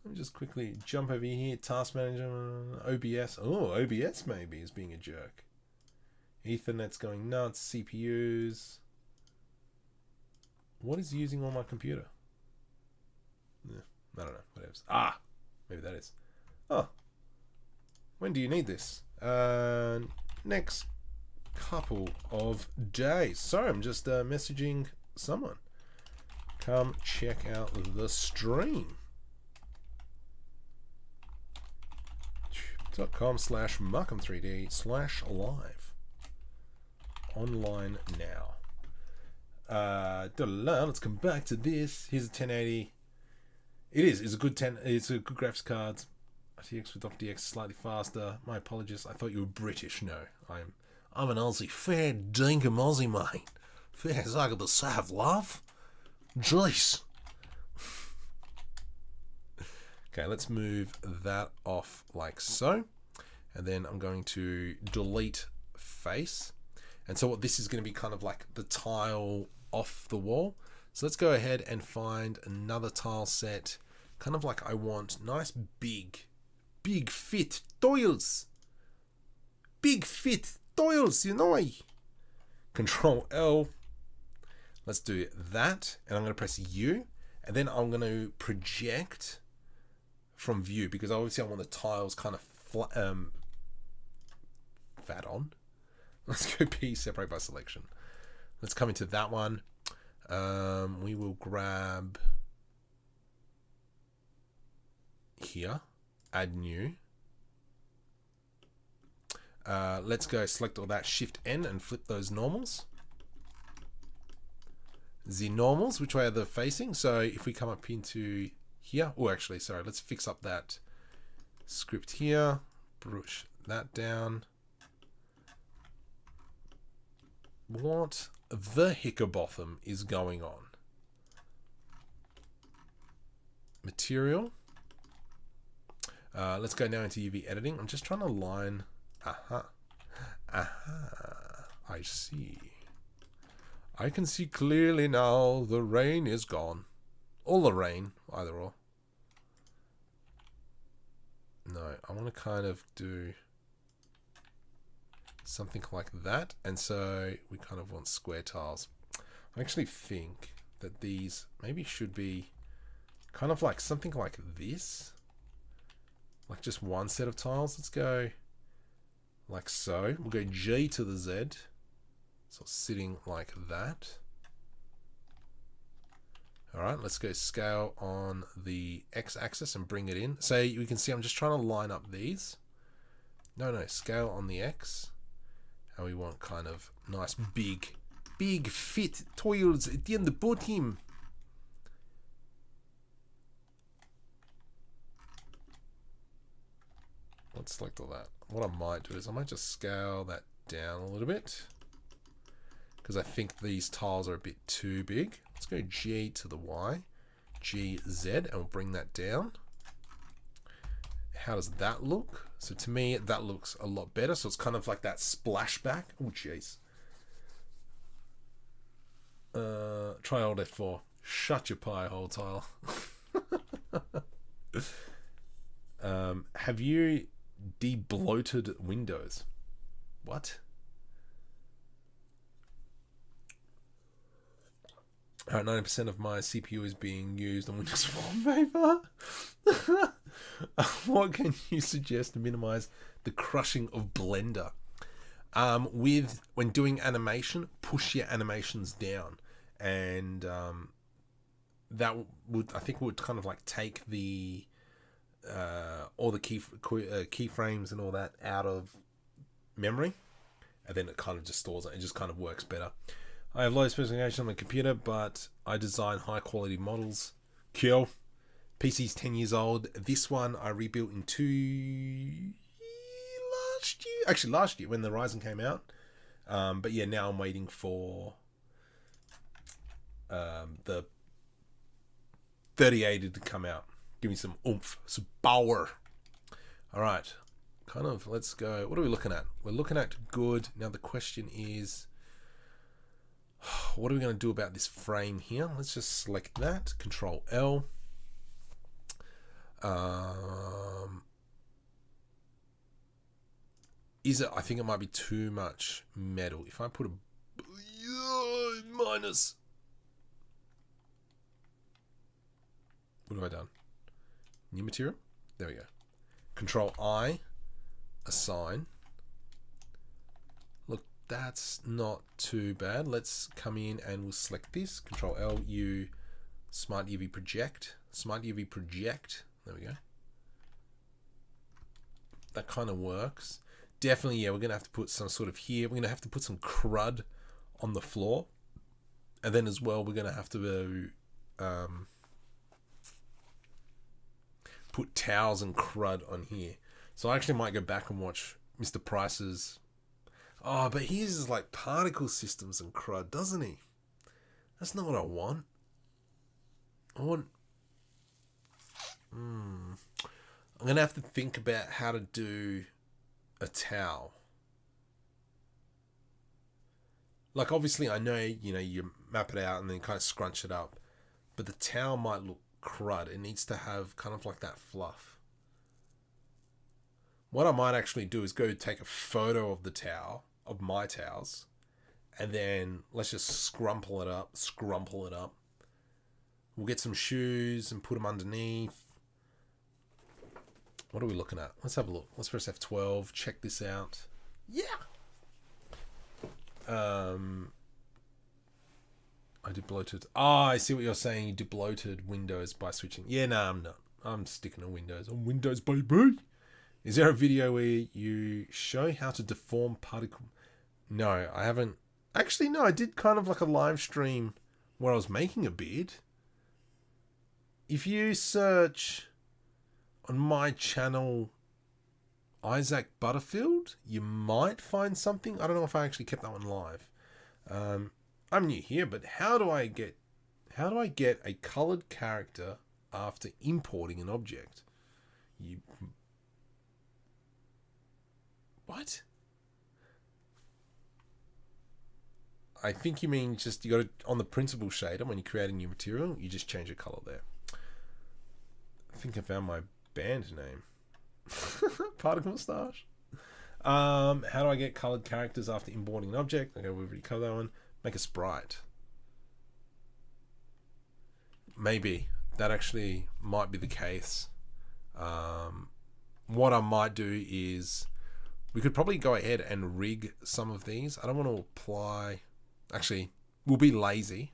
Let me just quickly jump over here. Task Manager, OBS. Oh, OBS maybe is being a jerk. Ethernet's going nuts. CPUs. What is using on my computer? Yeah, I don't know. Whatever. Ah, maybe that is. Oh, when do you need this? Next couple of days. Sorry, I'm just messaging someone. Come check out the stream. youtube.com/Markom3D/live. Online now. Let's come back to this. Here's a 1080. It's a good graphics card. RTX with OptiX slightly faster. My apologies. I thought you were British. No, I'm an Aussie. Fair dinkum Aussie, mate. Fair as I could have love. Jeez. Okay, let's move that off like so. And then I'm going to delete face. And so what this is going to be kind of like the tile off the wall. So let's go ahead and find another tile set. Kind of like I want nice big fit tiles. Big fit tiles, you know. Control L. Let's do that. And I'm going to press U. And then I'm going to project from view, because obviously I want the tiles kind of fat on. Let's go P, separate by selection. Let's come into that one. We will grab here, add new. Let's go select all that, Shift N, and flip those normals. The normals, which way are they facing? So if we come up into here, oh, actually, sorry, let's fix up that script here, brush that down. What the hickabotham is going on? Material. Let's go now into UV editing. I'm just trying to align. Aha. I see. I can see clearly now. The rain is gone. All the rain, either or. No, I want to kind of do something like that. And so we kind of want square tiles. I actually think that these maybe should be kind of like something like this. Like just one set of tiles. Let's go like so. We'll go G to the Z. So sitting like that. All right, let's go scale on the X-axis and bring it in. So you can see I'm just trying to line up these. No, scale on the X. And we want kind of nice big fit tiles at the bottom. Let's select all that. What I might do is I might just scale that down a little bit, because I think these tiles are a bit too big. Let's go G to the Y, G, Z, and we'll bring that down. How does that look? So to me, that looks a lot better. So it's kind of like that splashback. Oh, jeez. Try Alt F4. Shut your pie hole, tile. Have you de-bloated Windows? What? Alright, 90% of my CPU is being used on Windows wallpaper. What can you suggest to minimize the crushing of Blender? When doing animation, push your animations down, and that would, I think, would kind of like take the all the keyframes and all that out of memory, and then it kind of just stores it. It just kind of works better. I have low specification on my computer, but I design high quality models. Cool. PC's 10 years old. This one I rebuilt in last year when the Ryzen came out. But yeah, now I'm waiting for the 3080 to come out. Give me some oomph, some power. All right, kind of, let's go. What are we looking at? We're looking at good. Now the question is, what are we going to do about this frame here? Let's just select that, Control L. Is it? I think it might be too much metal. If I put a minus, what have I done? New material. There we go. Control I, assign. Look, that's not too bad. Let's come in and we'll select this. Control L, U, Smart UV Project. Smart UV Project. There we go. That kind of works. Definitely, yeah, we're going to have to put some sort of here. We're going to have to put some crud on the floor. And then as well, we're going to have to put towels and crud on here. So I actually might go back and watch Mr. Price's. Oh, but he uses like particle systems and crud, doesn't he? That's not what I want. I want... I'm going to have to think about how to do a towel. Like, obviously, I know, you map it out and then kind of scrunch it up. But the towel might look crud. It needs to have kind of like that fluff. What I might actually do is go take a photo of the towel, of my towels, and then let's just scrumple it up. We'll get some shoes and put them underneath. What are we looking at? Let's have a look. Let's press F12. Check this out. Yeah. I did bloated. I see what you're saying. You did bloated Windows by switching. Yeah, no, I'm not. I'm sticking to Windows. On Windows, baby. Is there a video where you show how to deform particle? No, I haven't. Actually, no, I did kind of like a live stream where I was making a beard. If you search on my channel Isaac Butterfield, you might find something. I don't know if I actually kept that one live. I'm new here, but how do I get a colored character after importing an object? What? I think you mean just you got to, on the principal shader, when you create a new material, you just change the color there. I think I found my band name. Particle Moustache. How do I get colored characters after importing an object? Okay, we've already covered that one. Make a sprite. Maybe that actually might be the case. What I might do is We could probably go ahead and rig some of these. I don't want to apply, actually, we'll be lazy.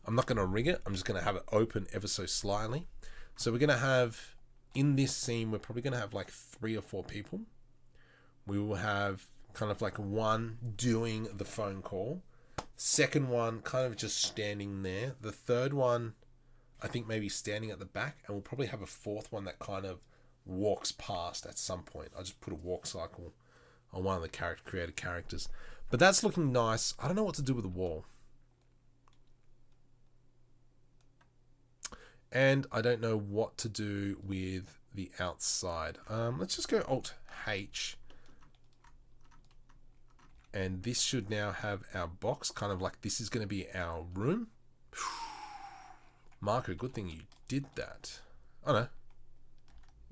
I'm not going to rig it. I'm just going to have it open ever so slightly. So we're going to have, in this scene, we're probably going to have like 3 or 4 people. We will have kind of like one doing the phone call. Second one kind of just standing there. The third one, I think maybe standing at the back. And we'll probably have a fourth one that kind of walks past at some point. I'll just put a walk cycle on one of the created characters. But that's looking nice. I don't know what to do with the wall. And I don't know what to do with the outside. Let's just go Alt-H. And this should now have our box, kind of like this is going to be our room. Marco, good thing you did that. Oh no.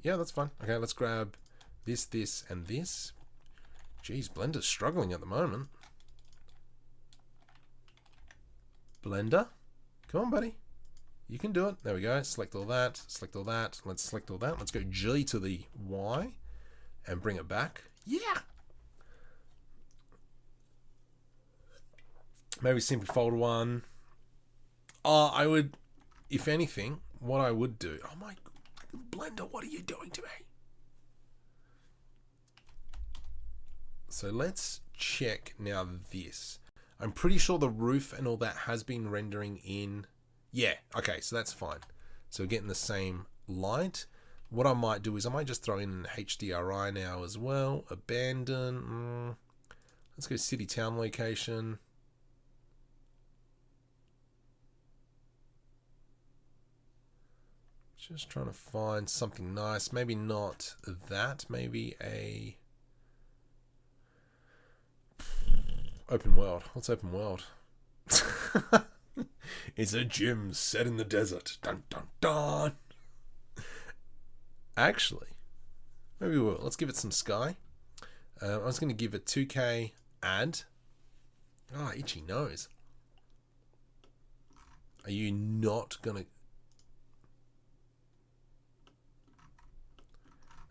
Yeah, that's fine. Okay, let's grab this, this, and this. Geez, Blender's struggling at the moment. Blender, come on, buddy. You can do it. There we go. Select all that. Select all that. Let's select all that. Let's go G to the Y and bring it back. Yeah. Maybe simply fold one. Oh, I would, if anything, what I would do. Oh my, Blender, what are you doing to me? So let's check now this. I'm pretty sure the roof and all that has been rendering in. Yeah, okay, so that's fine. So we're getting the same light. What I might do is I might just throw in an HDRI now as well. Abandon. Let's go city town location. Just trying to find something nice. Maybe not that. Maybe a open world. What's open world? It's a gym set in the desert. Dun dun dun. Actually, maybe we will. Let's give it some sky. I was going to give it 2K add. Ah, itchy nose. Are you not going to?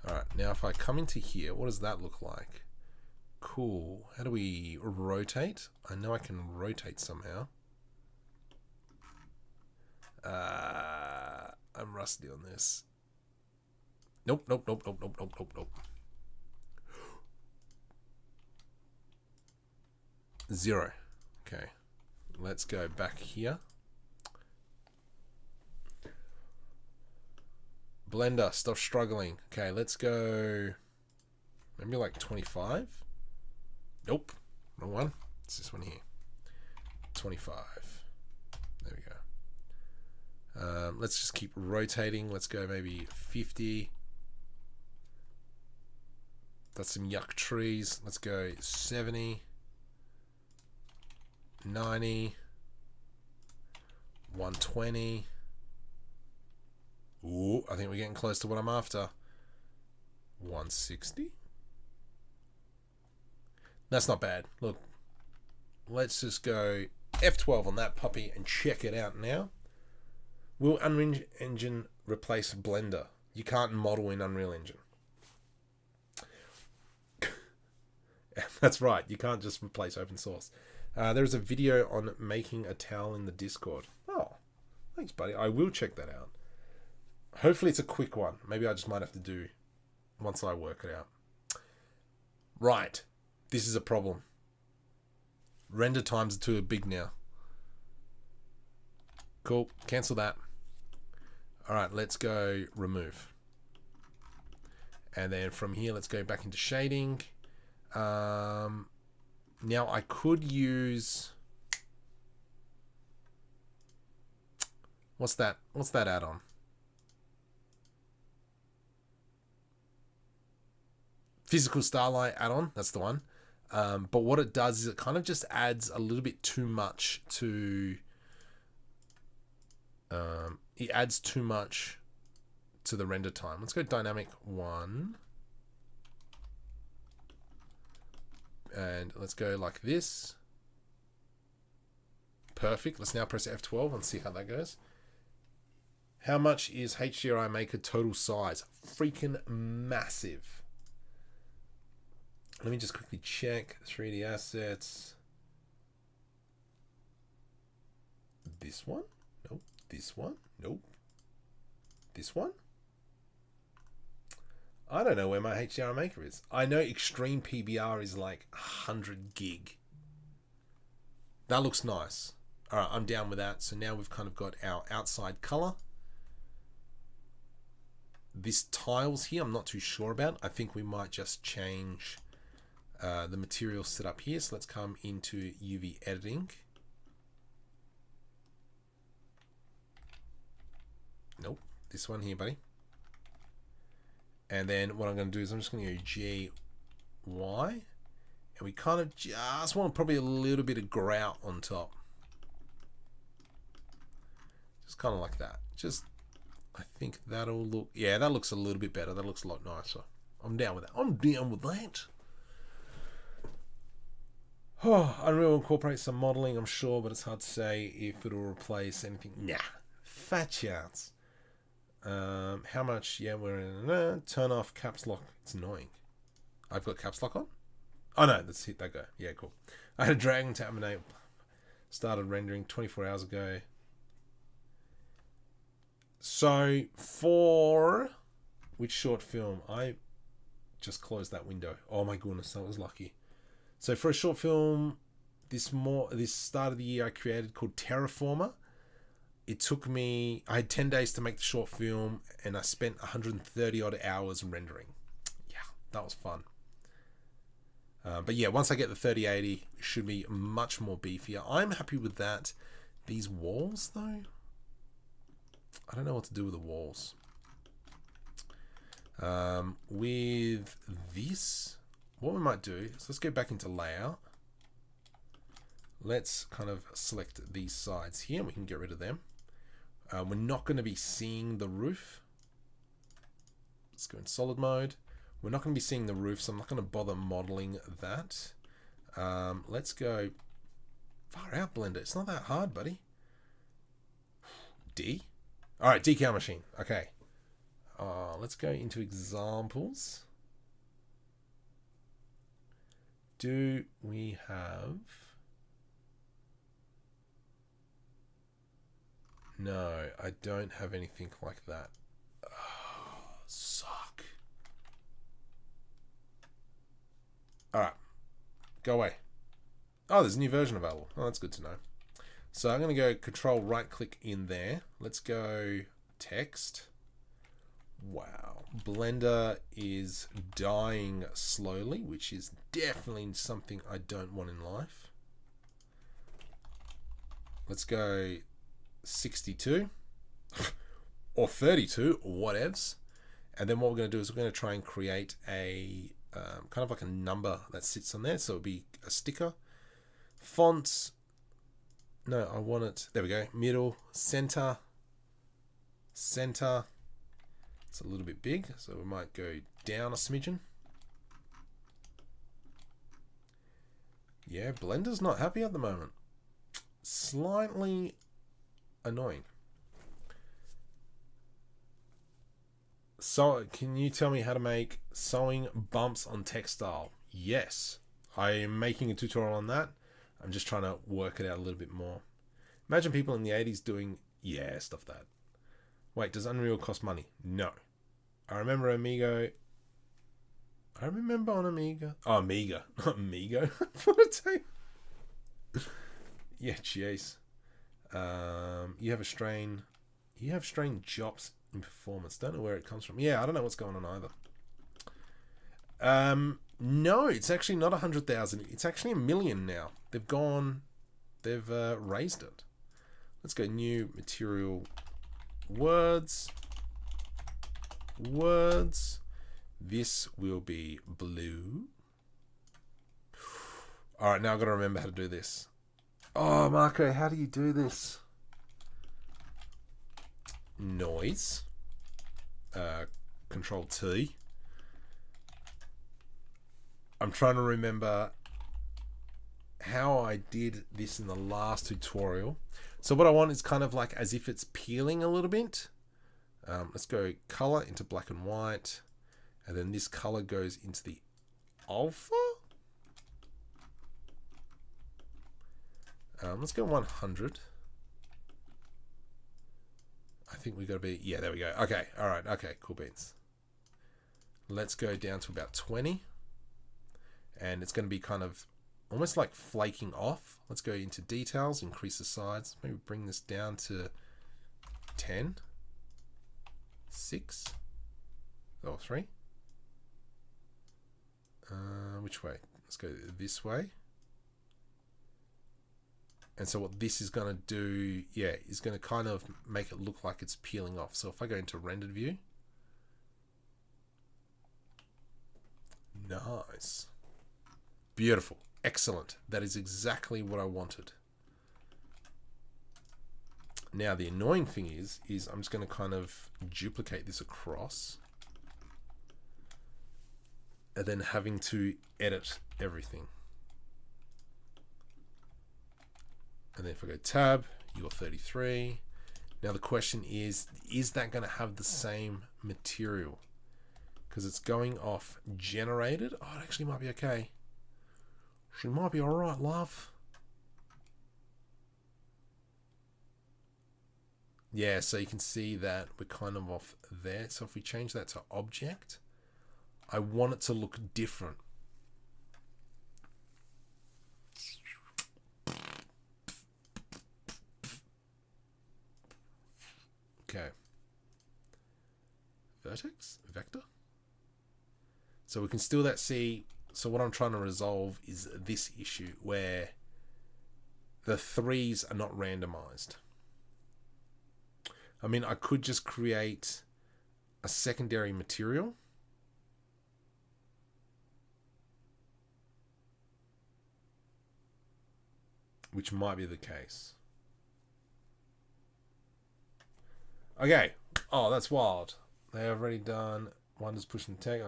Alright, now if I come into here, what does that look like? Cool. How do we rotate? I know I can rotate somehow. I'm rusty on this. Nope, nope, nope, nope, nope, nope, nope, nope. 0. Okay. Let's go back here. Blender, stop struggling. Okay, let's go maybe like 25. Nope, wrong one. It's this one here. 25. There we go. Let's just keep rotating. Let's go maybe 50. That's some yuck trees. Let's go 70. 90. 120. Ooh, I think we're getting close to what I'm after. 160. That's not bad. Look, let's just go F12 on that puppy and check it out now. Will Unreal Engine replace Blender? You can't model in Unreal Engine. That's right. You can't just replace open source. There's a video on making a towel in the Discord. Oh, thanks, buddy. I will check that out. Hopefully it's a quick one. Maybe I just might have to do once I work it out. Right. This is a problem. Render times are too big now. Cool. Cancel that. Alright, let's go remove. And then from here, let's go back into shading. Now I could use... What's that? What's that add-on? Physical Starlight add-on, that's the one. But what it does is it kind of just adds a little bit too much to... it adds too much to the render time. Let's go dynamic 1. And let's go like this. Perfect. Let's now press F12 and see how that goes. How much is HDRI Maker total size? Freaking massive. Let me just quickly check 3D assets. This one? Nope. This one? Nope. This one? I don't know where my HDRI Maker is. I know extreme PBR is like 100 gig. That looks nice. All right, I'm down with that. So now we've kind of got our outside color. This tiles here, I'm not too sure about. I think we might just change the material set up here. So let's come into UV editing. Nope, this one here, buddy. And then what I'm going to do is I'm just going to go G, Y, and we kind of just want probably a little bit of grout on top. Just kind of like that. Just, I think that'll look, yeah, that looks a little bit better. That looks a lot nicer. I'm down with that. I'm down with that. Oh, Unreal incorporates some modeling, I'm sure, but it's hard to say if it'll replace anything. Nah, fat chance. How much? Yeah, we're in. Turn off caps lock. It's annoying. I've got caps lock on. Oh no, let's hit that go. Yeah, cool. I had a Dragon to animate. Started rendering 24 hours ago. So for which short film? I just closed that window. Oh my goodness, that was lucky. So for a short film, this start of the year I created called Terraformer. It took me, I had 10 days to make the short film and I spent 130 odd hours rendering. Yeah, that was fun. But yeah, once I get the 3080, it should be much more beefier. I'm happy with that. These walls though, I don't know what to do with the walls. With this, what we might do is let's go back into layout. Let's kind of select these sides here and we can get rid of them. We're not going to be seeing the roof. Let's go in solid mode. We're not going to be seeing the roof, so I'm not going to bother modeling that. Let's go far out, Blender. It's not that hard, buddy. D. All right, DecalMachine. Okay. Let's go into examples. Do we have... No, I don't have anything like that. Oh, suck. Alright. Go away. Oh, there's a new version available. Oh, that's good to know. So I'm going to go control right click in there. Let's go text. Wow. Blender is dying slowly, which is definitely something I don't want in life. Let's go 62 or 32 or whatevs, and then what we're going to do is we're going to try and create a kind of like a number that sits on there, so it'll be a sticker. Fonts, no, I want it, there we go, middle, center. It's a little bit big, so we might go down a smidgen. Yeah, Blender's not happy at the moment. Slightly annoying. So can you tell me how to make sewing bumps on textile? Yes, I am making a tutorial on that. I'm just trying to work it out a little bit more. Imagine people in the 80s doing, yeah, stuff that. Wait, does Unreal cost money? No. I remember Amigo. I remember on Amiga. Oh, Amiga, not Amigo. What a tape. Yeah, jeez. You have strain drops in performance. Don't know where it comes from. Yeah, I don't know what's going on either. No, it's actually not 100,000. It's actually 1 million now. They've raised it. Let's go new material words. This will be blue. All right, now I've got to remember how to do this. Oh, Marco, how do you do this? Noise. Control T. I'm trying to remember how I did this in the last tutorial. So what I want is kind of like as if it's peeling a little bit. Let's go color into black and white. And then this color goes into the alpha. Let's go 100. I think we got to be, yeah, there we go. Okay, all right, okay, cool beans. Let's go down to about 20. And it's going to be kind of almost like flaking off. Let's go into details, increase the size. Maybe bring this down to 10, 6, oh, 3. Which way? Let's go this way. And so what this is going to do, yeah, is going to kind of make it look like it's peeling off. So if I go into rendered view, nice, beautiful, excellent. That is exactly what I wanted. Now the annoying thing is I'm just going to kind of duplicate this across, and then having to edit everything. And then if I go tab, you got 33. Now the question is that going to have the same material? Because it's going off generated. Oh, it actually might be okay. She might be all right, love. Yeah, so you can see that we're kind of off there. So if we change that to object, I want it to look different. Okay. Vertex? Vector? So we can still see. So what I'm trying to resolve is this issue where the 3s are not randomized. I mean, I could just create a secondary material. Which might be the case. Okay. Oh, that's wild. They have already done. One is pushing the tag.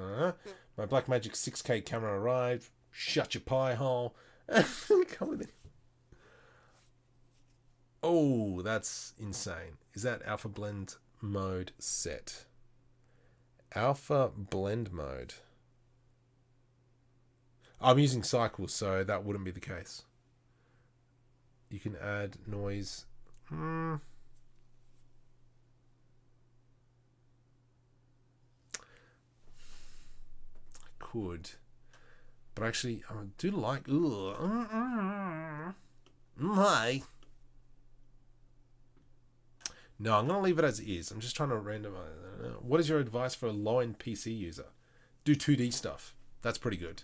My Blackmagic 6K camera arrived. Shut your pie hole. Come with it. Oh, that's insane. Is that alpha blend mode set? Alpha blend mode. I'm using cycles, so that wouldn't be the case. You can add noise. Could, but actually I do like hi. No, I'm gonna leave it as it is. I'm just trying to randomize. What is your advice for a low-end PC user? Do 2D stuff. That's pretty good.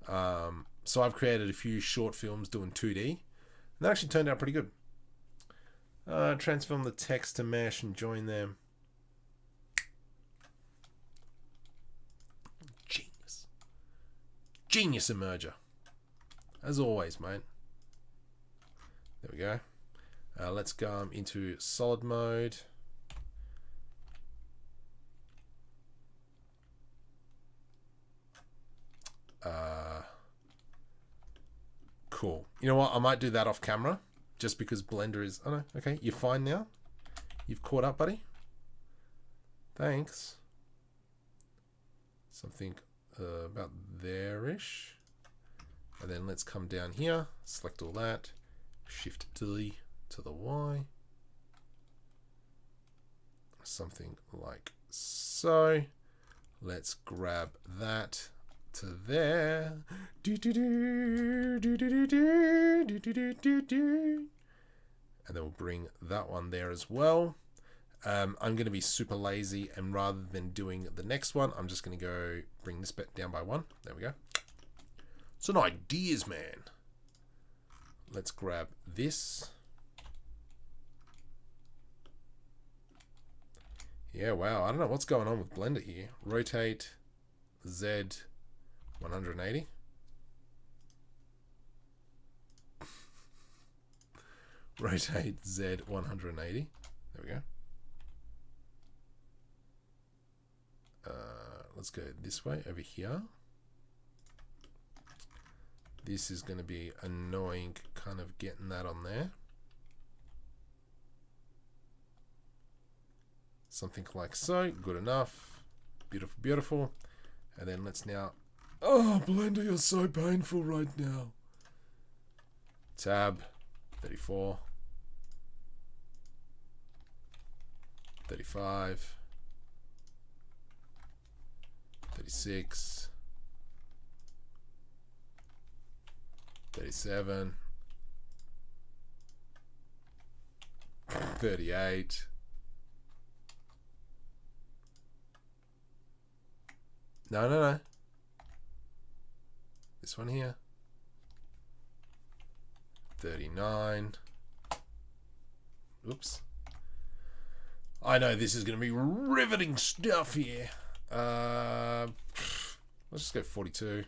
So I've created a few short films doing 2D, and that actually turned out pretty good. Transform the text to mesh and join them. Genius emerger, as always, mate. There we go. Let's go into solid mode. Cool. You know what? I might do that off camera, just because Blender is. Oh no. Okay, you're fine now. You've caught up, buddy. Thanks. Something. About there-ish, and then let's come down here, select all that, shift D to the Y, something like so. Let's grab that to there, and then we'll bring that one there as well. I'm going to be super lazy, and rather than doing the next one, I'm just going to go bring this bit down by 1. There we go. Some ideas, man. Let's grab this. Yeah, wow. I don't know what's going on with Blender here. Rotate Z 180. Rotate Z 180. There we go. Let's go this way over here. This is going to be annoying, kind of getting that on there. Something like so. Good enough. Beautiful, beautiful. And then let's now Oh, Blender, you're so painful right now. Tab, 34, 35, 36, 37, 38. No. This one here. 39. Oops. I know this is going to be riveting stuff here. Let's just go 42.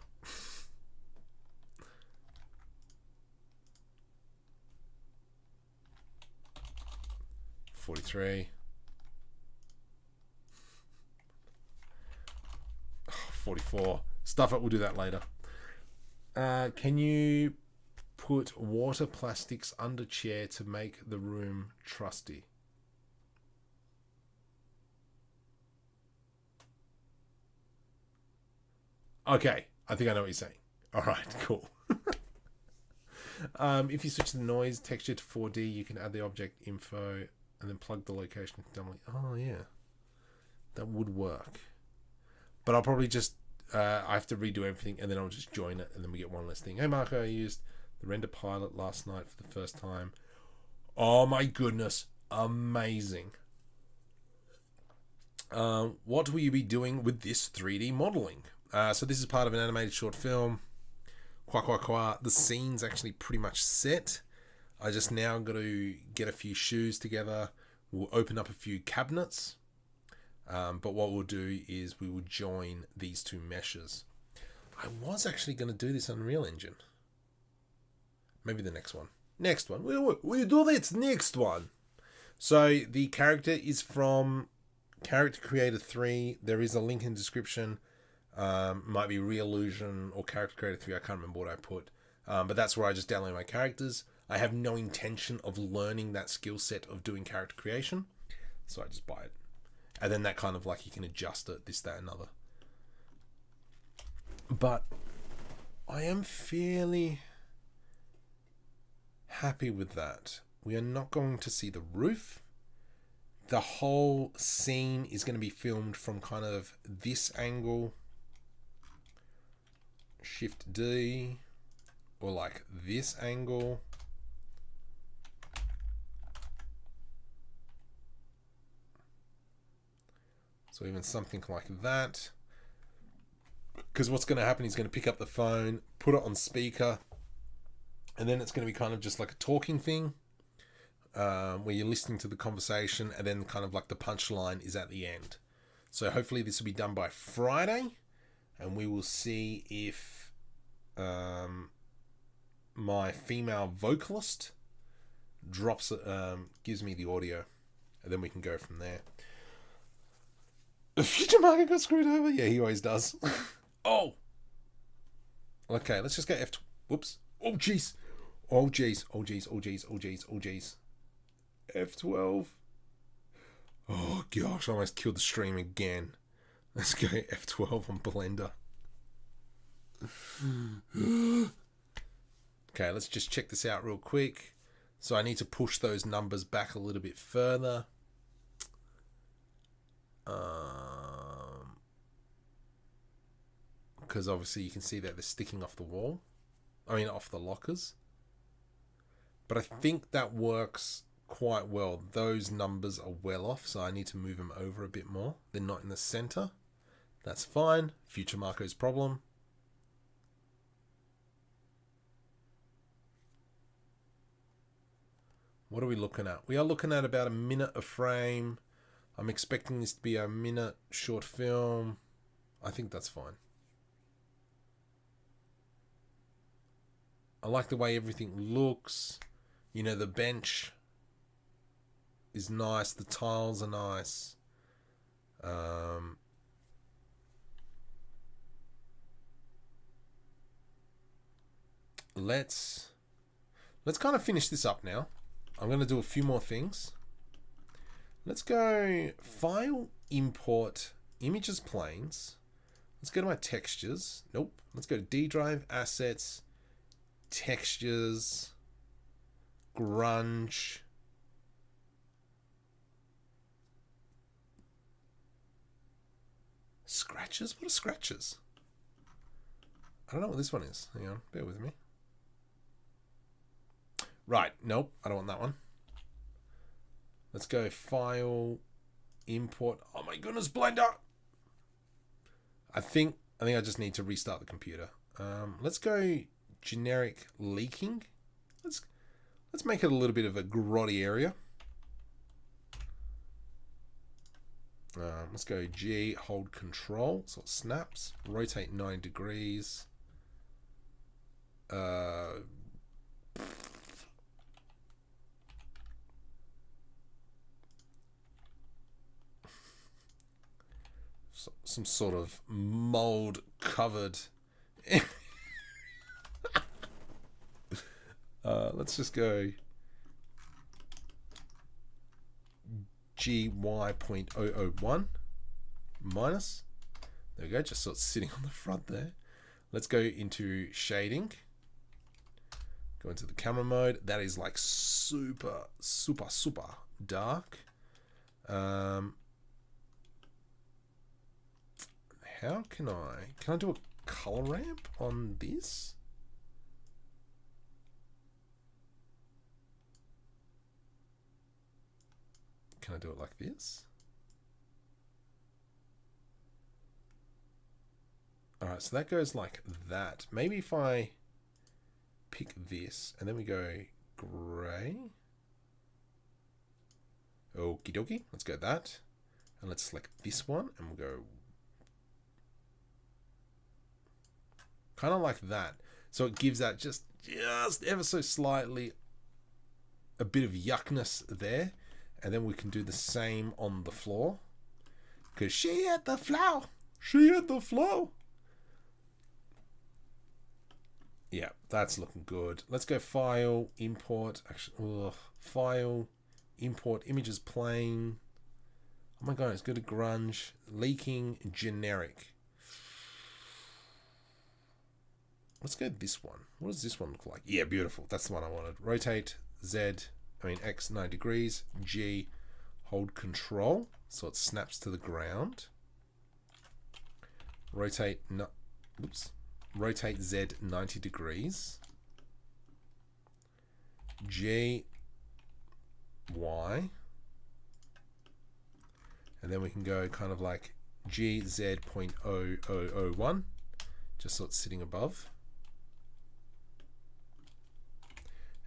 43. 44. Stuff it, we'll do that later. Can you put water plastics under chair to make the room trusty? Okay, I think I know what you're saying. All right, cool. If you switch the noise texture to 4D, you can add the object info and then plug the location. Oh yeah, that would work. But I'll probably just I have to redo everything and then I'll just join it and then we get one less thing. Hey Marco, I used the render pilot last night for the first time. Oh my goodness, amazing. What will you be doing with this 3D modeling? So this is part of an animated short film. The scene's actually pretty much set. I just now got to get a few shoes together. We'll open up a few cabinets. But what we'll do is we will join these two meshes. I was actually going to do this on Unreal Engine. Maybe the next one. Next one. We'll do this next one. So the character is from Character Creator 3. There is a link in the description. Might be Reallusion or Character Creator 3. I can't remember what I put. But that's where I just download my characters. I have no intention of learning that skill set of doing character creation. So I just buy it. And then that kind of like you can adjust it, this, that, another. But I am fairly happy with that. We are not going to see the roof. The whole scene is going to be filmed from kind of this angle. Shift D. Or like this angle. So even something like that. Because what's going to happen is going to pick up the phone, put it on speaker, and then it's going to be kind of just like a talking thing where you're listening to the conversation and then kind of like the punchline is at the end. So hopefully this will be done by Friday and we will see if my female vocalist gives me the audio and then we can go from there. The future Marco got screwed over? Yeah, he always does. Oh! Okay, let's just go F... Whoops. Oh, jeez. Oh, jeez. Oh, jeez. Oh, jeez. Oh, jeez. Oh, jeez. F12. Oh, gosh. I almost killed the stream again. Let's go F12 on Blender. Okay, let's just check this out real quick. So I need to push those numbers back a little bit further. Because obviously you can see that they're sticking off the wall. I mean, off the lockers. But I think that works quite well. Those numbers are well off, so I need to move them over a bit more. They're not in the center. That's fine. Future Marco's problem. What are we looking at? We are looking at about a minute a frame. I'm expecting this to be a minute short film. I think that's fine. I like the way everything looks. You know, the bench is nice. The tiles are nice. Let's kind of finish this up now. I'm going to do a few more things. Let's go File, Import, Images, Planes. Let's go to my textures. Nope. Let's go to D drive, assets, textures, grunge. Scratches? What are scratches? I don't know what this one is. Hang on, bear with me. Right, nope, I don't want that one. Let's go file, import. Oh my goodness, Blender! I think I just need to restart the computer. Let's go generic leaking. Let's make it a little bit of a grotty area. Let's go G, hold control, so it snaps. Rotate 9 degrees. Some sort of mold covered. Let's just go GY.001 minus. There we go, just sort of sitting on the front there. Let's go into shading. Go into the camera mode. That is like super dark. How can I do a color ramp on this? Can I do it like this? Alright, so that goes like that. Maybe if I pick this and then we go gray. Okie dokie, let's go that. And let's select this one and we'll go kind of like that. So it gives that just ever so slightly a bit of yuckness there. And then we can do the same on the floor. Because she had the flow. She had the flow. Yeah, that's looking good. Let's go file, import. Actually, file, import images plane. Oh my god, let's go to grunge. Leaking, generic. Let's go this one. What does this one look like? Yeah, beautiful. That's the one I wanted. Rotate X 9 degrees. G, hold control. So it snaps to the ground. Rotate Z 90 degrees. G, Y. And then we can go kind of like GZ.0001. Just so it's sitting above.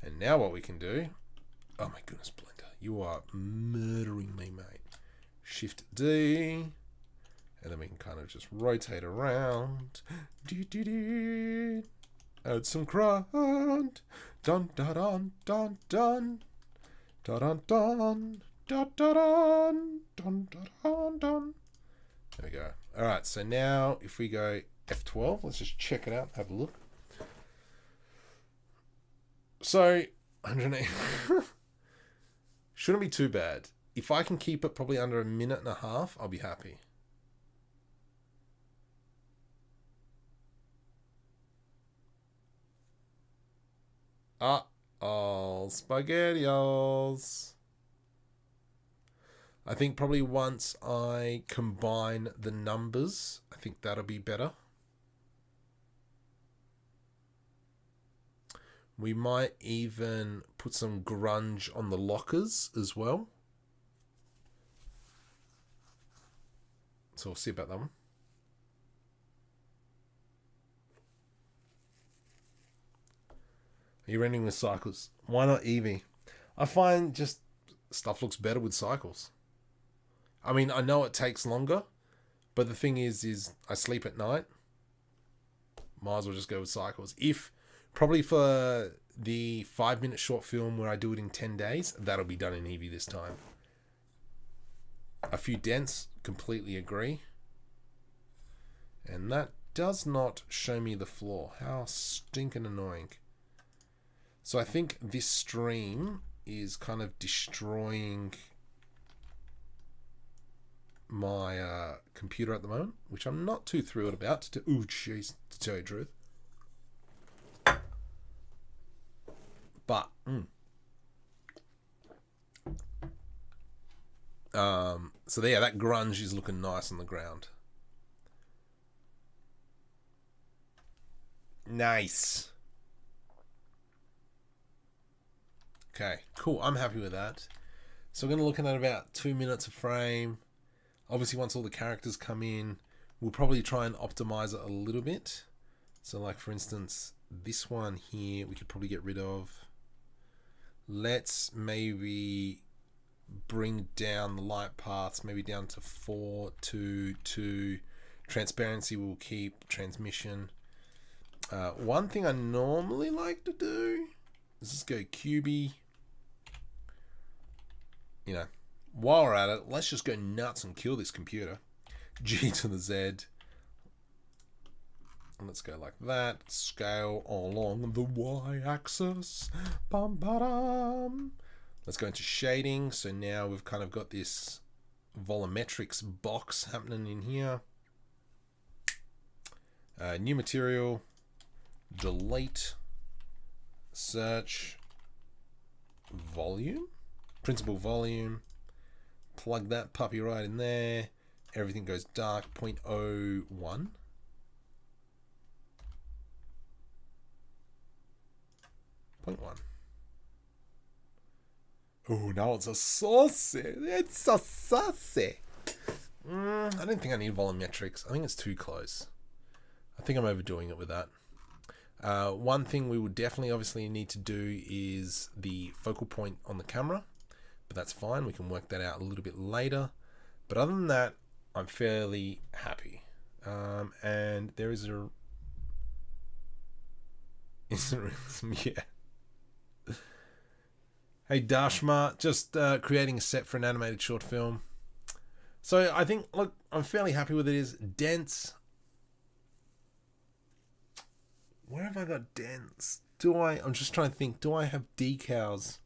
And now what we can do, oh my goodness, Blender, you are murdering me, mate. Shift D, and then we can kind of just rotate around. Add some grunt. Dun dun dun dun dun. Dun dun dun dun dun dun dun dun. There we go. All right, so now if we go F12, let's just check it out, have a look. So, 108 shouldn't be too bad. If I can keep it probably under a minute and a half, I'll be happy. Uh-oh, SpaghettiOs. I think probably once I combine the numbers, I think that'll be better. We might even put some grunge on the lockers as well. So we'll see about that one. Are you rendering with cycles? Why not EEVEE? I find just stuff looks better with cycles. I mean, I know it takes longer, but the thing is I sleep at night. Might as well just go with cycles. Probably for the 5-minute short film where I do it in 10 days, that'll be done in EEVEE this time. A few dents, completely agree. And that does not show me the floor. How stinking annoying. So I think this stream is kind of destroying my computer at the moment, which I'm not too thrilled about. To tell you the truth. But so there, that grunge is looking nice on the ground. Nice. Okay, cool. I'm happy with that. So we're going to look at about 2 minutes a frame. Obviously, once all the characters come in, we'll probably try and optimize it a little bit. So like, for instance, this one here, we could probably get rid of. Let's maybe bring down the light paths, maybe down to 4, 2, 2. Transparency we'll keep, transmission. One thing I normally like to do is just go QB. You know, while we're at it, let's just go nuts and kill this computer. G to the Z. And let's go like that. Scale along the Y-axis. Bum, ba-dum. Let's go into shading. So now we've kind of got this volumetrics box happening in here. New material. Delete. Search. Volume. Principal volume. Plug that puppy right in there. Everything goes dark. 0.01. 0.1. Oh, now it's a saucy. It's so saucy. I don't think I need volumetrics. I think it's too close. I think I'm overdoing it with that. One thing we would definitely obviously need to do is the focal point on the camera. But that's fine. We can work that out a little bit later. But other than that, I'm fairly happy. And there is a... yeah. Hey Dashma, just creating a set for an animated short film. So I think, look, I'm fairly happy with it. Is dense. Where have I got dense? I'm just trying to think, do I have decals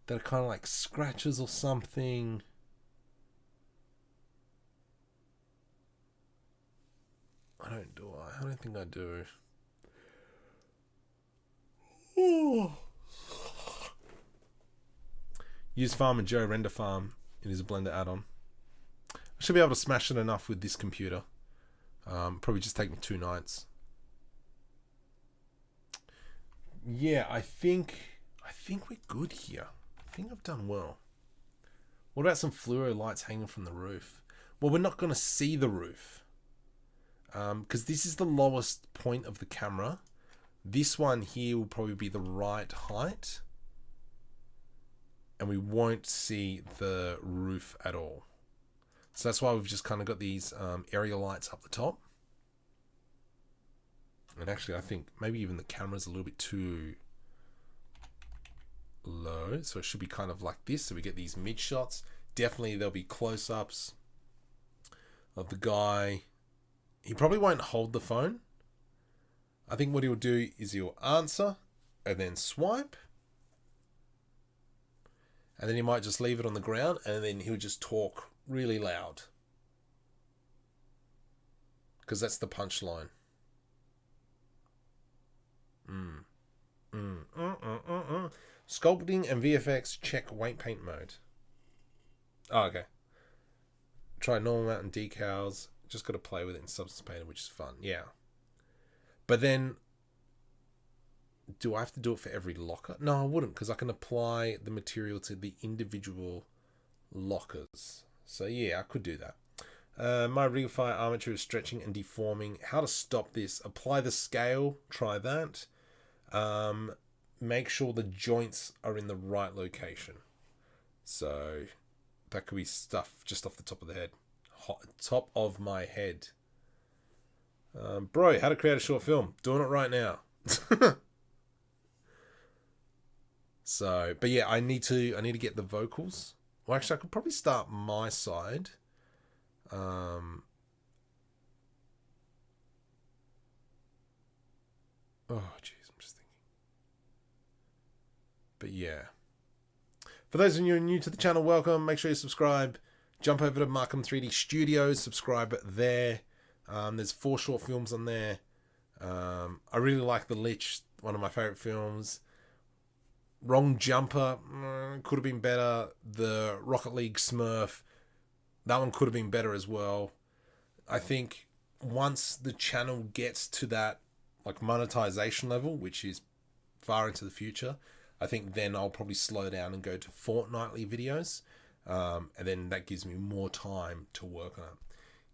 that are kind of like scratches or something? I don't think I do. Oh. Use Farm and Joe Render Farm. It is a Blender add-on. I should be able to smash it enough with this computer. Probably just take me 2 nights. Yeah, I think we're good here. I think I've done well. What about some fluoro lights hanging from the roof? Well, we're not going to see the roof. Because this is the lowest point of the camera. This one here will probably be the right height. And we won't see the roof at all. So that's why we've just kind of got these area lights up the top. And actually, I think maybe even the camera's a little bit too low. So it should be kind of like this. So we get these mid shots. Definitely there'll be close-ups of the guy. He probably won't hold the phone. I think what he'll do is he'll answer and then swipe. And then he might just leave it on the ground and then he'll just talk really loud. Because that's the punchline. Sculpting and VFX, check weight paint mode. Oh, okay. Try normal amount and decals. Just got to play with it in Substance Painter, which is fun. Yeah. But then, do I have to do it for every locker? No, I wouldn't, because I can apply the material to the individual lockers. So yeah, I could do that. My Rigify armature is stretching and deforming. How to stop this? Apply the scale. Try that. Make sure the joints are in the right location. So that could be stuff just off the top of the head. Top of my head. Bro, how to create a short film. Doing it right now. So, but yeah, I need to get the vocals. Well, actually, I could probably start my side. Oh, jeez, I'm just thinking. But yeah. For those of you who are new to the channel, welcome. Make sure you subscribe. jump over to Markom3D Studios, subscribe there. There's 4 short films on there. I really like The Lich, one of my favorite films. Wrong Jumper, could have been better. The Rocket League Smurf, that one could have been better as well. I think once the channel gets to that like monetization level, which is far into the future, I think then I'll probably slow down and go to fortnightly videos. And then that gives me more time to work on it.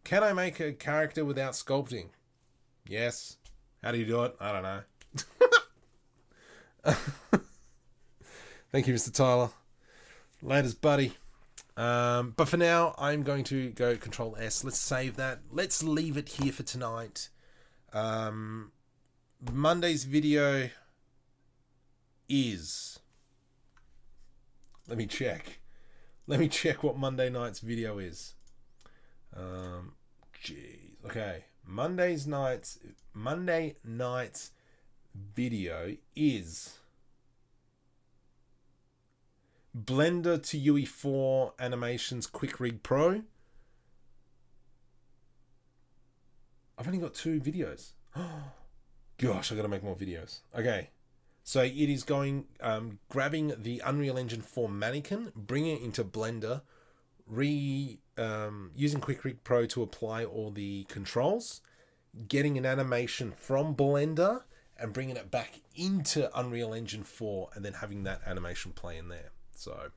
Can I make a character without sculpting? Yes. How do you do it? I don't know. Thank you, Mr. Tyler. Laters, buddy. But for now, I'm going to go Control S. Let's save that. Let's leave it here for tonight. Monday's video is... Let me check what Monday night's video is. Jeez. Okay. Monday night's video is Blender to UE4 Animations Quick Rig Pro. I've only got 2 videos. Gosh, I gotta make more videos. Okay. So it is going, grabbing the Unreal Engine 4 mannequin, bringing it into Blender, using Quick Rig Pro to apply all the controls, getting an animation from Blender and bringing it back into Unreal Engine 4 and then having that animation play in there. So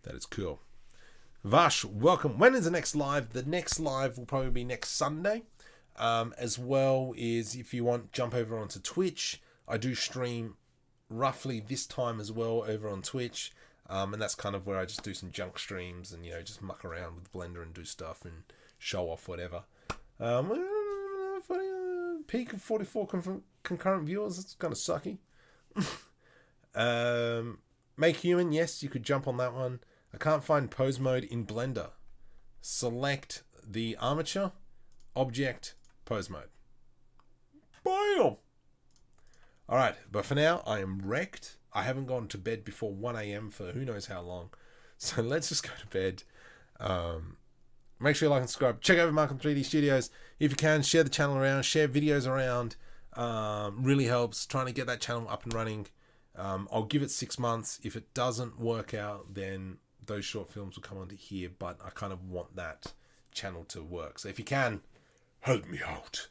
that is cool. Vash, welcome. When is the next live? The next live will probably be next Sunday. As well is if you want, jump over onto Twitch. I do stream roughly this time as well over on Twitch. And that's kind of where I just do some junk streams and, you know, just muck around with Blender and do stuff and show off whatever. Peak of 44 concurrent viewers. That's kind of sucky. Make Human, yes, you could jump on that one. I can't find pose mode in Blender. Select the armature, object, pose mode. Bam! Alright, but for now, I am wrecked. I haven't gone to bed before 1 a.m. for who knows how long. So let's just go to bed. Make sure you like and subscribe. Check out Markom3D Studios. If you can, share the channel around. Share videos around. Really helps trying to get that channel up and running. I'll give it 6 months. If it doesn't work out, then those short films will come onto here. But I kind of want that channel to work. So if you can, help me out.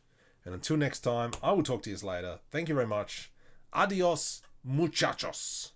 And until next time, I will talk to you later. Thank you very much. Adios, muchachos.